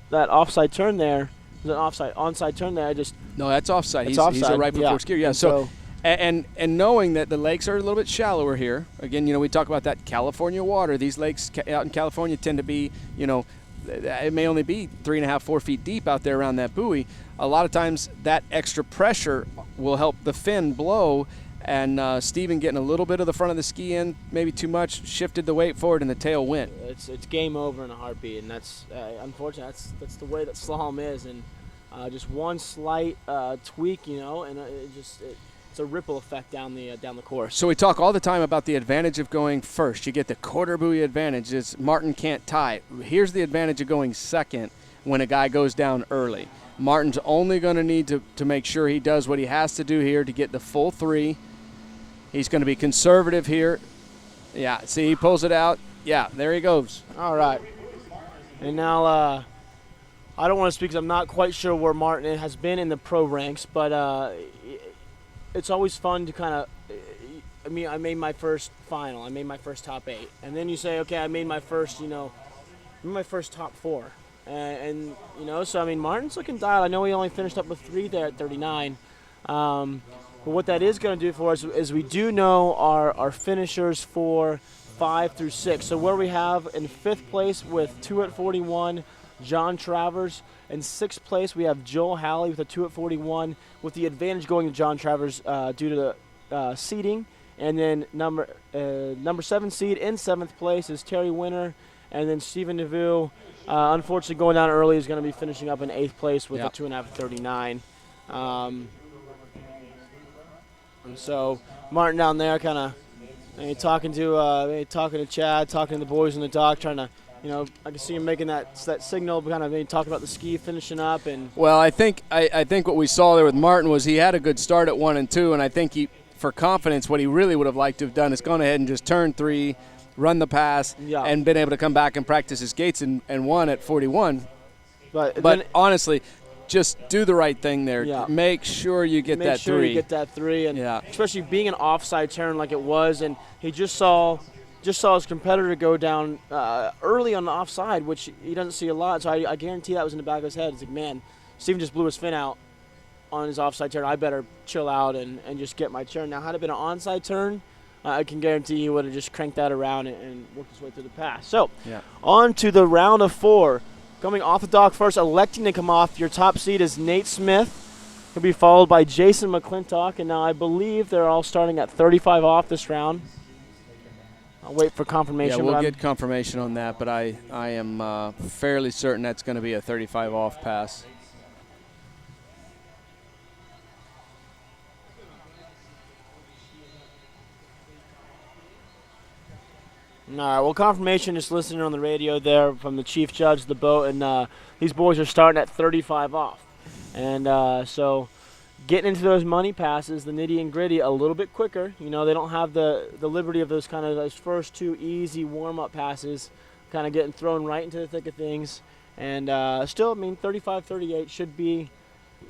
that offside turn there, onside turn there, no, that's offside. He's offside. a right before skier. Yeah. So and knowing that the lakes are a little bit shallower here. Again, we talk about that California water. These lakes out in California tend to be, it may only be 3.5, 4 feet deep out there around that buoy. A lot of times that extra pressure will help the fin blow, and Stephen getting a little bit of the front of the ski in, maybe too much, shifted the weight forward, and the tail went. It's game over in a heartbeat, and that's unfortunate. That's the way that slalom is, and just one slight tweak, and it's a ripple effect down the course. So we talk all the time about the advantage of going first. You get the quarter buoy advantage. It's Martin can't tie. Here's the advantage of going second when a guy goes down early. Martin's only going to need to make sure he does what he has to do here to get the full 3. He's going to be conservative here. Yeah, see, he pulls it out. Yeah, there he goes. All right. And now I don't want to speak because I'm not quite sure where Martin has been in the pro ranks, but it's always fun to kind of I made my first final. I made my first top 8. And then you say, okay, I made my first, my first top 4. And so, Martin's looking dialed. I know he only finished up with 3 there at 39. But what that is going to do for us is we do know our finishers for 5 through 6. So where we have in 5th place with 2 at 41, John Travers. In 6th place, we have Joel Hali with a 2 at 41, with the advantage going to John Travers due to the seeding. And then number 7 seed in 7th place is Terry Winter. And then Stephen Nebu, unfortunately going down early, is going to be finishing up in 8th place with a 2.5 at 39. And so Martin down there kind of talking to Chad, talking to the boys in the dock, trying to, I can see him making that signal, kind of talking about the ski finishing up. And well, I think what we saw there with Martin was he had a good start at 1 and 2, and I think for confidence, what he really would have liked to have done is gone ahead and just turn 3, run the pass, Yeah. and been able to come back and practice his gates and won at 41. But honestly, just do the right thing there. Yeah. Make sure you get that sure three. You get that three, and Yeah. especially being an offside turn like it was, and he just saw his competitor go down early on the offside, which he doesn't see a lot. So I guarantee that was in the back of his head. It's like, man, Steven just blew his fin out on his offside turn. I better chill out and just get my turn. Now, had it been an onside turn, I can guarantee he would have just cranked that around and worked his way through the pass. So, on to the round of 4. Coming off the dock first, electing to come off, your top seed is Nate Smith. He'll be followed by Jason McClintock. And now I believe they're all starting at 35 off this round. I'll wait for confirmation. Yeah, we'll get confirmation on that, but I am fairly certain that's going to be a 35 off pass. All right, well, confirmation is listening on the radio there from the chief judge of the boat, and these boys are starting at 35 off. And so getting into those money passes, the nitty and gritty, a little bit quicker. You know, they don't have the liberty of those first 2 easy warm-up passes, kind of getting thrown right into the thick of things. And still, I mean, 35-38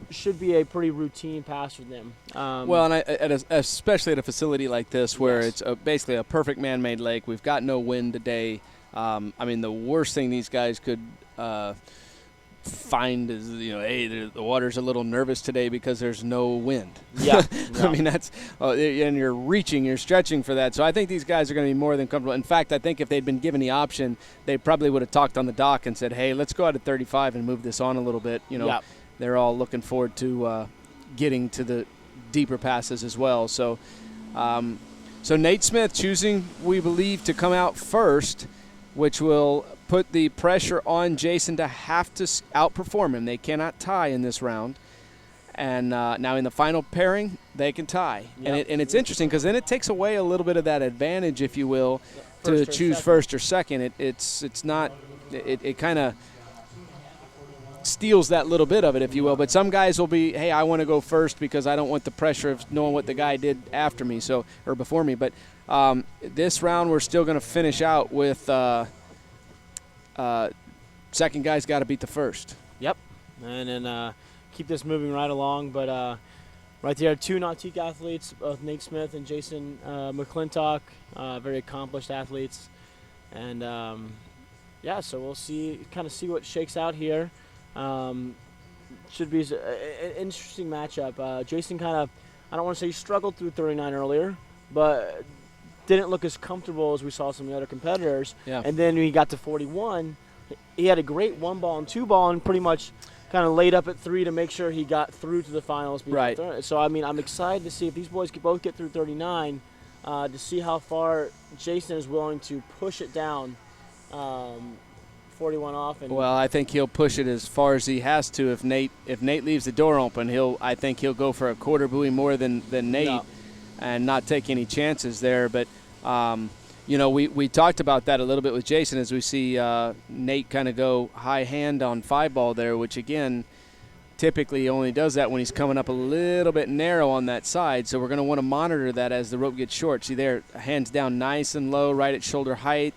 should be a pretty routine pass for them. Well, and especially at a facility like this where it's basically a perfect man-made lake. We've got no wind today. I mean, the worst thing these guys could find is, hey, the water's a little nervous today because there's no wind. Yeah. I mean, that's and you're stretching for that. So I think these guys are going to be more than comfortable. In fact, I think if they'd been given the option, they probably would have talked on the dock and said, hey, let's go out at 35 and move this on a little bit. They're all looking forward to getting to the deeper passes as well. So Nate Smith choosing, we believe, to come out first, which will put the pressure on Jason to have to outperform him. They cannot tie in this round. And now in the final pairing, they can tie. Yep. And it's interesting because then it takes away a little bit of that advantage, if you will, to choose first or second. It kind of steals that little bit of it, if you will. But some guys will be, hey, I want to go first because I don't want the pressure of knowing what the guy did after me, or before me. But this round, we're still going to finish out with second guy's got to beat the first. Yep, and then keep this moving right along. But right there, 2 Nautique athletes, both Nate Smith and Jason McClintock, very accomplished athletes. And so we'll see what shakes out here. Should be an interesting matchup. Jason I don't want to say he struggled through 39 earlier, but didn't look as comfortable as we saw some of the other competitors. Yeah. And then when he got to 41, he had a great 1-ball and 2-ball and pretty much kind of laid up at 3 to make sure he got through to the finals. Right. So, I mean, I'm excited to see if these boys both get through 39 to see how far Jason is willing to push it down 41 off. Well, I think he'll push it as far as he has to. If Nate leaves the door open, I think he'll go for a quarter buoy more than Nate and not take any chances there. But, we talked about that a little bit with Jason as we see Nate kind of go high hand on 5-ball there, which, again, typically he only does that when he's coming up a little bit narrow on that side. So we're going to want to monitor that as the rope gets short. See there, hands down nice and low, right at shoulder height,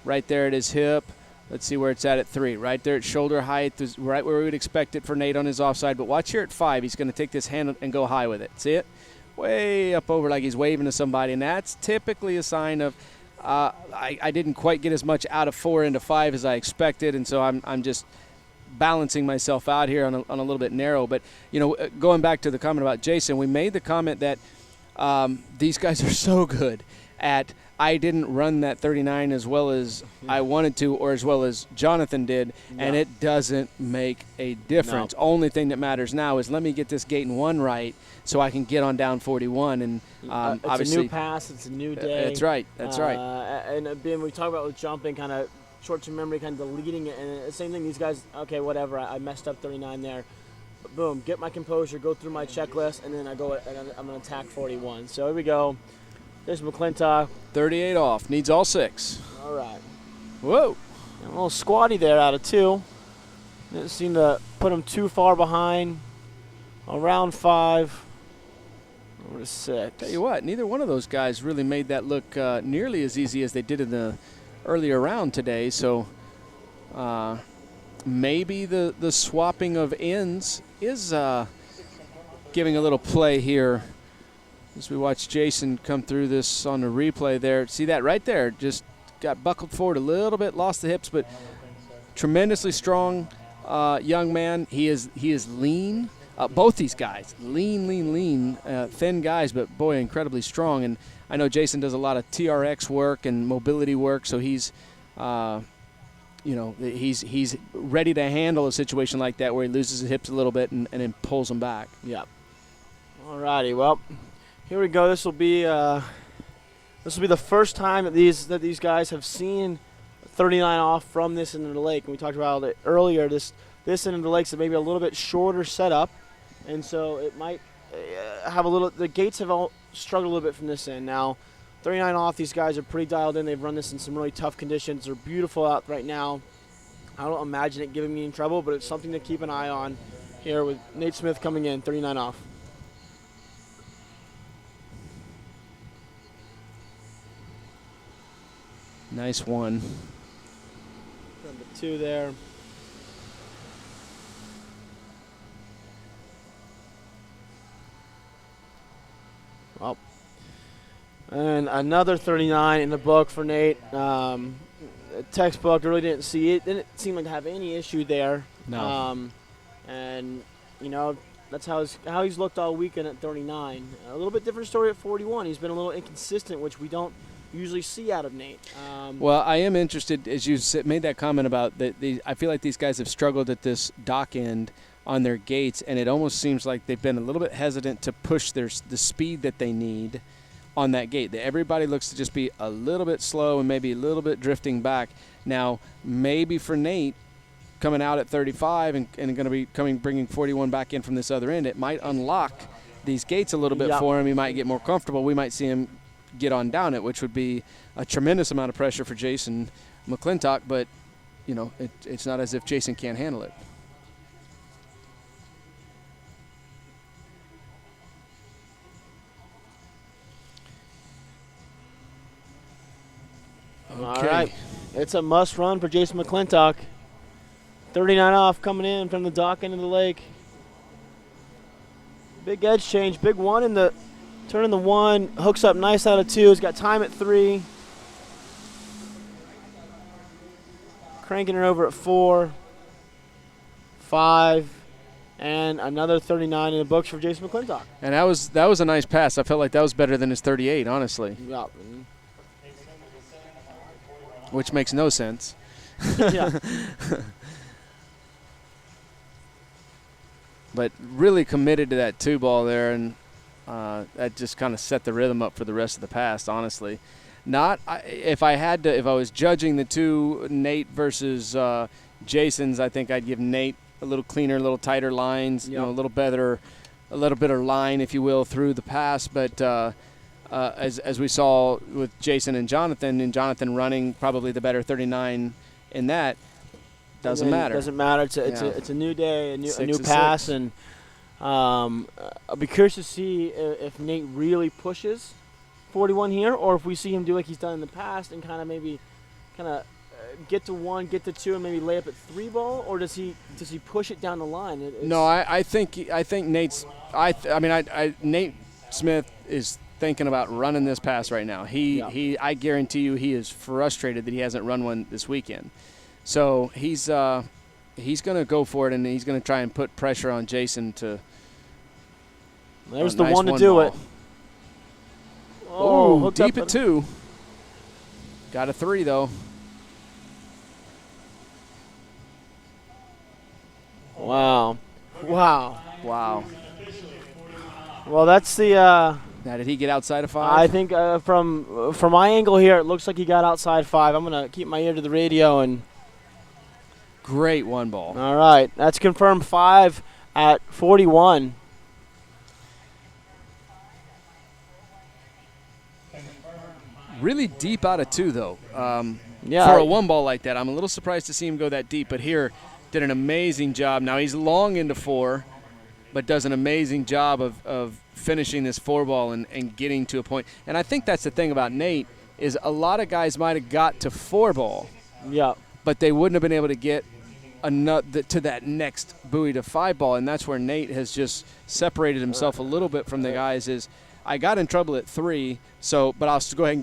right there at his hip. Let's see where it's at 3. Right there at shoulder height is right where we would expect it for Nate on his offside. But watch here at 5. He's going to take this hand and go high with it. See it? Way up over like he's waving to somebody. And that's typically a sign of I didn't quite get as much out of 4 into 5 as I expected. And so I'm just balancing myself out here on a little bit narrow. But, going back to the comment about Jason, we made the comment that these guys are so good at I didn't run that 39 as well as I wanted to or as well as Jonathan did, and it doesn't make a difference. No. Only thing that matters now is let me get this gate in 1 right so I can get on down 41. And it's obviously a new pass. It's a new day. That's right. That's right. And Ben, we talk about with jumping, kind of short-term memory, kind of deleting it. And the same thing, these guys, okay, whatever, I messed up 39 there. But boom, get my composure, go through my checklist, and then I'm going to attack 41. So here we go. There's McClintock. 38 off. Needs all 6. All right. Whoa. A little squatty there out of 2. Didn't seem to put him too far behind. Around 5. Over to 6. Tell you what, neither one of those guys really made that look nearly as easy as they did in the earlier round today. So maybe the swapping of ends is giving a little play here as we watch Jason come through this on the replay there. See that right there? Just got buckled forward a little bit, lost the hips, but tremendously strong young man. He is lean. Both these guys, lean, thin guys, but boy, incredibly strong. And I know Jason does a lot of TRX work and mobility work, so he's he's ready to handle a situation like that where he loses his hips a little bit and then pulls them back. Yep. All righty. Well, here we go. This will be the first time that these guys have seen 39 off from this end of the lake. And we talked about it earlier. This end of the lake's maybe a little bit shorter setup, and so it might have a little. The gates have all struggled a little bit from this end. Now, 39 off. These guys are pretty dialed in. They've run this in some really tough conditions. They're beautiful out right now. I don't imagine it giving me any trouble, but it's something to keep an eye on here with Nate Smith coming in, 39 off. Nice one. Number 2 there. Well, and another 39 in the book for Nate. Textbook, I really didn't see it. Didn't seem like to have any issue there. No. And, that's how he's looked all weekend at 39. A little bit different story at 41. He's been a little inconsistent, which we don't usually see out of Nate. Well, I am interested, as you made that comment about I feel like these guys have struggled at this dock end on their gates, and it almost seems like they've been a little bit hesitant to push the speed that they need on that gate. Everybody looks to just be a little bit slow and maybe a little bit drifting back. Now, maybe for Nate, coming out at 35 and going to be bringing 41 back in from this other end, it might unlock these gates a little bit for him. He might get more comfortable. We might see him get on down it, which would be a tremendous amount of pressure for Jason McClintock, but it's not as if Jason can't handle it. Okay. All right, it's a must run for Jason McClintock. 39 off coming in from the dock end of the lake. Big edge change, big one in the turning the 1, hooks up nice out of 2. He's got time at 3. Cranking her over at 4, 5, and another 39 in the books for Jason McClintock. And that was a nice pass. I felt like that was better than his 38, honestly. Yeah. Which makes no sense. Yeah. But really committed to that 2 ball there, and that just kind of set the rhythm up for the rest of the pass, honestly. If I was judging the 2, Nate versus Jason's, I think I'd give Nate a little cleaner, a little tighter lines, a little better line, if you will, through the pass. But as we saw with Jason and Jonathan running probably the better 39 in that, doesn't matter. Doesn't matter. It's a new day, a new pass, and I'll be curious to see if Nate really pushes 41 here, or if we see him do like he's done in the past and kind of get to 1, get to 2, and maybe lay up at 3 ball, or does he push it down the line? I think Nate's. Nate Smith is thinking about running this pass right now. I guarantee you he is frustrated that he hasn't run one this weekend. So he's going to go for it, and he's going to try and put pressure on Jason to. There's the one to do it. Oh, deep at 2. Got a 3 though. Wow. Wow. Well, that's the. Now, did he get outside of 5? I think from my angle here, it looks like he got outside 5. I'm gonna keep my ear to the radio and. Great 1 ball. All right, that's confirmed 5 at 41. Really deep out of 2 though. Yeah. For a 1 ball like that, I'm a little surprised to see him go that deep. But here, did an amazing job. Now he's long into 4. but does an amazing job of finishing this 4-ball and getting to a point. And I think that's the thing about Nate is a lot of guys might have got to 4-ball, but they wouldn't have been able to get to that next buoy to 5-ball, and that's where Nate has just separated himself a little bit from the guys. Is I got in trouble at 3, but I'll go ahead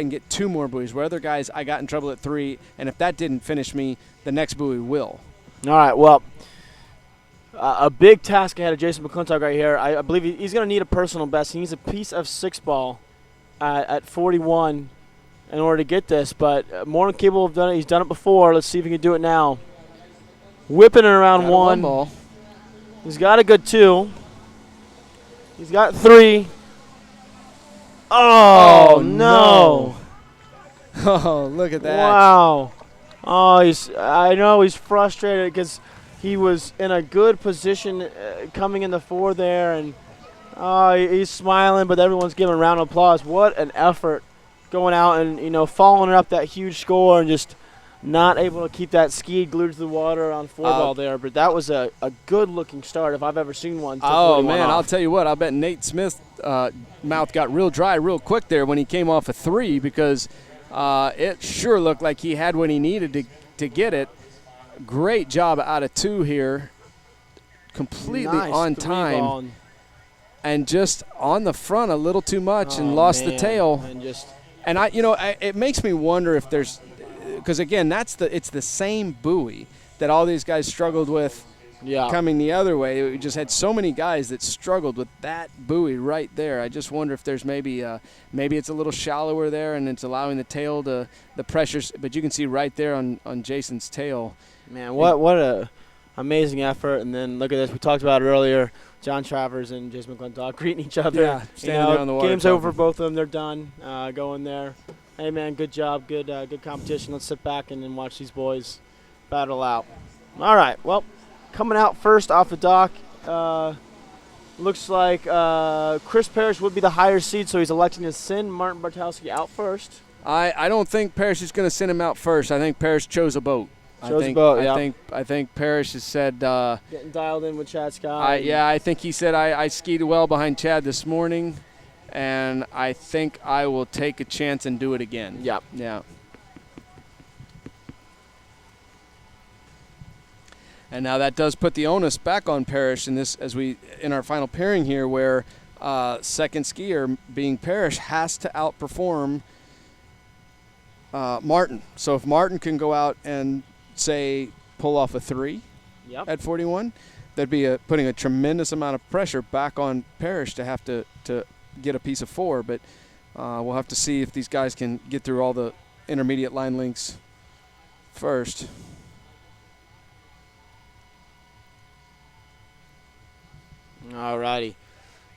and get 2 more buoys. Where other guys, I got in trouble at 3, and if that didn't finish me, the next buoy will. All right, well, a big task ahead of Jason McClintock right here. I believe he's going to need a personal best. He needs a piece of 6-ball at 41 in order to get this, but more than capable of done it. He's done it before. Let's see if he can do it now. Whipping it around got 1. Ball. He's got a good 2. He's got 3. Oh, no. Oh, look at that. Wow. Oh, I know he's frustrated because he was in a good position coming in the 4 there, and he's smiling, but everyone's giving a round of applause. What an effort going out and, following up that huge score and just not able to keep that ski glued to the water on 4-ball there. But that was a good-looking start if I've ever seen one. Oh, man, I'll tell you what. I bet Nate Smith's mouth got real dry real quick there when he came off a 3 because it sure looked like he had what he needed to get it. Great job out of 2 here. Completely nice on time. And just on the front a little too much and lost the tail. And it makes me wonder if there's – because, again, it's the same buoy that all these guys struggled with coming the other way. We just had so many guys that struggled with that buoy right there. I just wonder if there's maybe it's a little shallower there and it's allowing the tail to the pressures. But you can see right there on Jason's tail. Man, what a amazing effort. And then look at this. We talked about it earlier. John Travers and Jason McClintock greeting each other. Yeah, standing there on the water. Game's over, both of them. They're done going there. Hey, man, good job, good competition. Let's sit back and then watch these boys battle out. All right, well, coming out first off the dock, looks like Chris Parrish would be the higher seed, so he's electing to send Martin Bartowski out first. I don't think Parrish is going to send him out first. I think Parrish chose a boat. I think Parrish has said getting dialed in with Chad Scott. I think he said I skied well behind Chad this morning. And I think I will take a chance and do it again. Yep. Yeah. And now that does put the onus back on Parrish in our final pairing here, where second skier being Parrish has to outperform Martin. So if Martin can go out and say pull off a 3 at 41, that'd be putting a tremendous amount of pressure back on Parrish to have to get a piece of 4, but we'll have to see if these guys can get through all the intermediate line links first. All righty.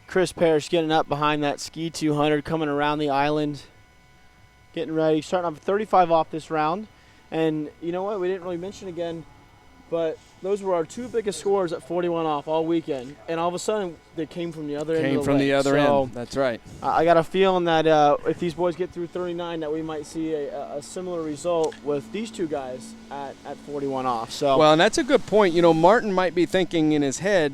Chris Parrish getting up behind that ski 200, coming around the island, getting ready, starting off 35 off this round. And you know what? We didn't really mention again, but those were our 2 biggest scores at 41 off all weekend. And all of a sudden, they came from the other end of the lake. Came from the other end. That's right. I got a feeling that if these boys get through 39, that we might see a similar result with these 2 guys at 41 off. So well, and that's a good point. Martin might be thinking in his head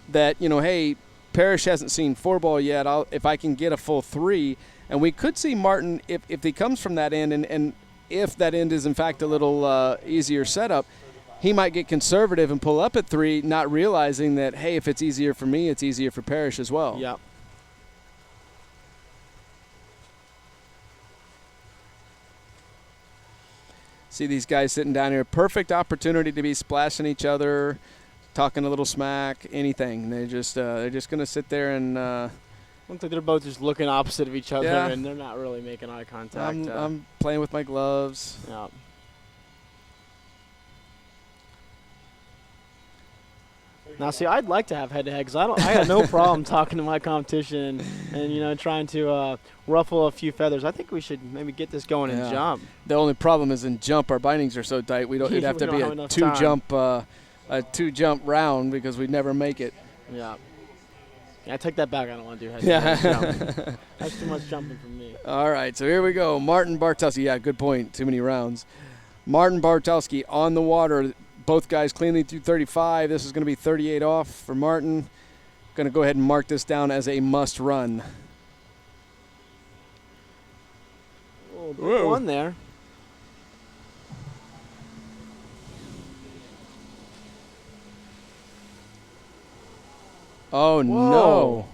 that, hey, Parrish hasn't seen 4-ball yet. If I can get a full 3. And we could see Martin, if he comes from that end, and if that end is, in fact, a little easier setup, he might get conservative and pull up at 3, not realizing that, hey, if it's easier for me, it's easier for Parrish as well. Yeah. See these guys sitting down here. Perfect opportunity to be splashing each other, talking a little smack, anything. They're just going to sit there and looks like they're both just looking opposite of each other, and they're not really making eye contact. I'm playing with my gloves. Yeah. Now, see, I'd like to have head-to-head because I got no problem talking to my competition and trying to ruffle a few feathers. I think we should maybe get this going in jump. The only problem is in jump, our bindings are so tight. It'd have to be a 2-jump round because we'd never make it. Yeah. I take that back. I don't want to do head-to-head jump. That's too much jumping for me. All right, so here we go. Martin Bartowski. Yeah, good point. Too many rounds. Martin Bartowski on the water. Both guys cleanly through 35. This is going to be 38 off for Martin. going to go ahead and mark this down as a must run. Oh, big one there. Oh, Whoa. no.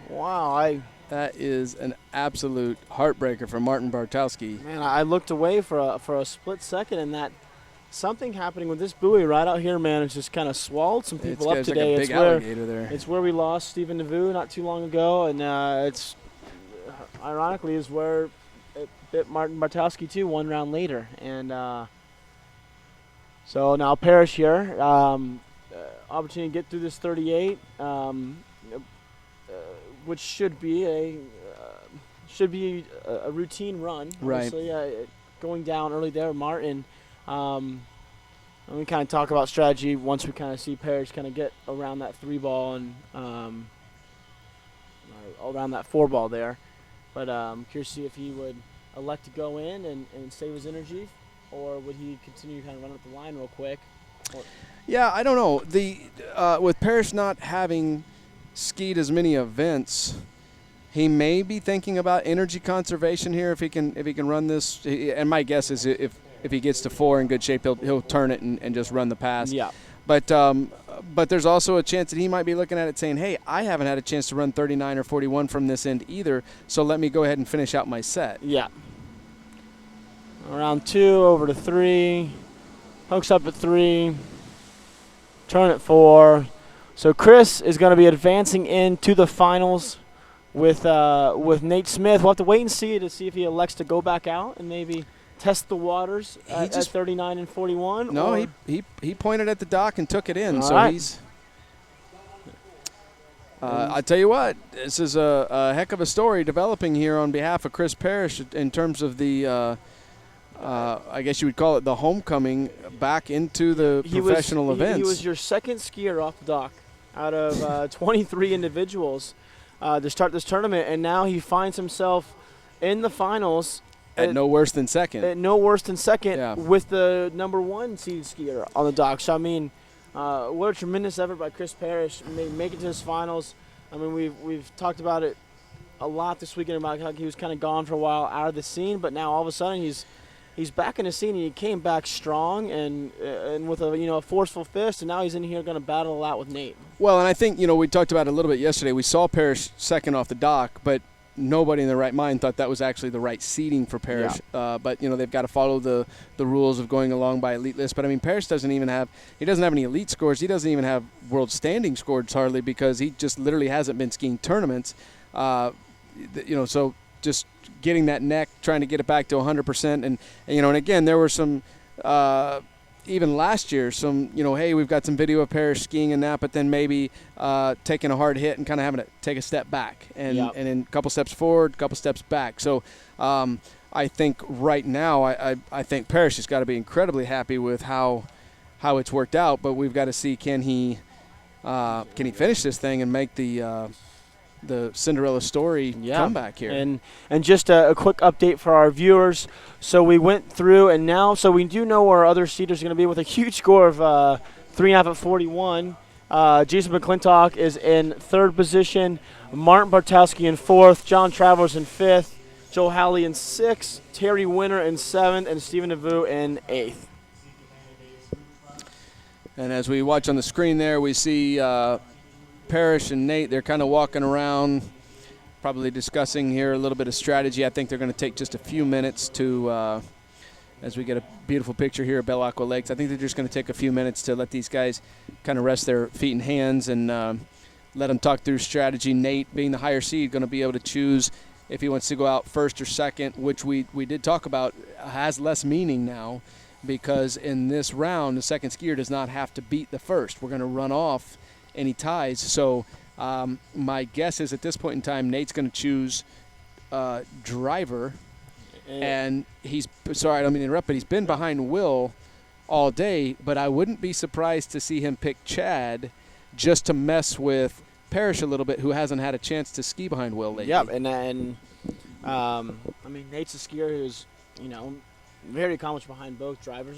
Wow, that is an absolute heartbreaker for Martin Bartowski. Man, I looked away for a split second, and that something happening with this buoy right out here, man. It's just kind of swallowed some people up today. Like a big alligator there. It's where we lost Stephen Nebu not too long ago, and it's ironically is where it bit Martin Bartowski too 1 round later. And so now Parrish here, opportunity to get through this 38. Which should be a routine run. Right. Obviously, going down early there, Martin. And we kind of talk about strategy once we kind of see Parrish kind of get around that 3 ball and around that 4 ball there. But curious to see if he would elect to go in and save his energy, or would he continue to kind of run up the line real quick? Yeah, I don't know. With Parrish not having skied as many events, he may be thinking about energy conservation here if he can run this. And my guess is if he gets to 4 in good shape, he'll turn it and just run the pass. Yeah. But there's also a chance that he might be looking at it saying, hey, I haven't had a chance to run 39 or 41 from this end either, so let me go ahead and finish out my set. Yeah. Around 2, over to 3, hooks up at 3, turn at 4. So Chris is going to be advancing into the finals with Nate Smith. We'll have to wait and see if he elects to go back out and maybe test the waters at 39 and 41. No, he pointed at the dock and took it in. All so right. He's. I tell you what, this is a heck of a story developing here on behalf of Chris Parrish in terms of the. I guess you would call it the homecoming back into the professional events. He was your second skier off the dock out of 23 individuals to start this tournament, and now he finds himself in the finals at no worse than second. At no worse than second, yeah. With the number 1 seed skier on the dock. So I mean, what a tremendous effort by Chris Parrish, make it to his finals. I mean, we've talked about it a lot this weekend about how he was kind of gone for a while out of the scene, but now all of a sudden he's back in the scene, and he came back strong and with a forceful fist, and now he's in here going to battle it out with Nate. Well, and I think we talked about it a little bit yesterday. We saw Parrish second off the dock, but nobody in their right mind thought that was actually the right seeding for Parrish. Yeah. But they've got to follow the rules of going along by elite list. But I mean, Parrish doesn't have any elite scores. He doesn't even have world standing scores hardly, because he just literally hasn't been skiing tournaments. So just getting that neck, trying to get it back to 100%, and again there were some even last year hey, we've got some video of Parrish skiing and that, but then maybe taking a hard hit and kind of having to take a step back and then a couple steps forward, a couple steps back. So I think right now I think Parrish has got to be incredibly happy with how it's worked out, but we've got to see can he finish this thing and make the Cinderella story comeback here. And just a quick update for our viewers. So we went through, and now we do know where our other seeders are going to be with a huge score of 3.5 at 41. Jason McClintock is in 3rd position, Martin Bartowski in 4th, John Travers in 5th, Joe Hali in 6th, Terry Winter in 7th, and Stephen Nebu in 8th. And as we watch on the screen there, we see Parrish and Nate, they're kind of walking around, probably discussing here a little bit of strategy. I think they're going to take just a few minutes to, as we get a beautiful picture here of Belle Aqua Lakes, I think they're just going to take a few minutes to let these guys kind of rest their feet and hands and let them talk through strategy. Nate, being the higher seed, going to be able to choose if he wants to go out first or second, which we did talk about, has less meaning now, because in this round, the second skier does not have to beat the first. We're going to run off any ties. So my guess is at this point in time, Nate's going to choose driver. And he's – sorry, I don't mean to interrupt, but he's been behind Will all day. But I wouldn't be surprised to see him pick Chad just to mess with Parrish a little bit, who hasn't had a chance to ski behind Will lately. Yep, and I mean, Nate's a skier who's, very accomplished behind both drivers.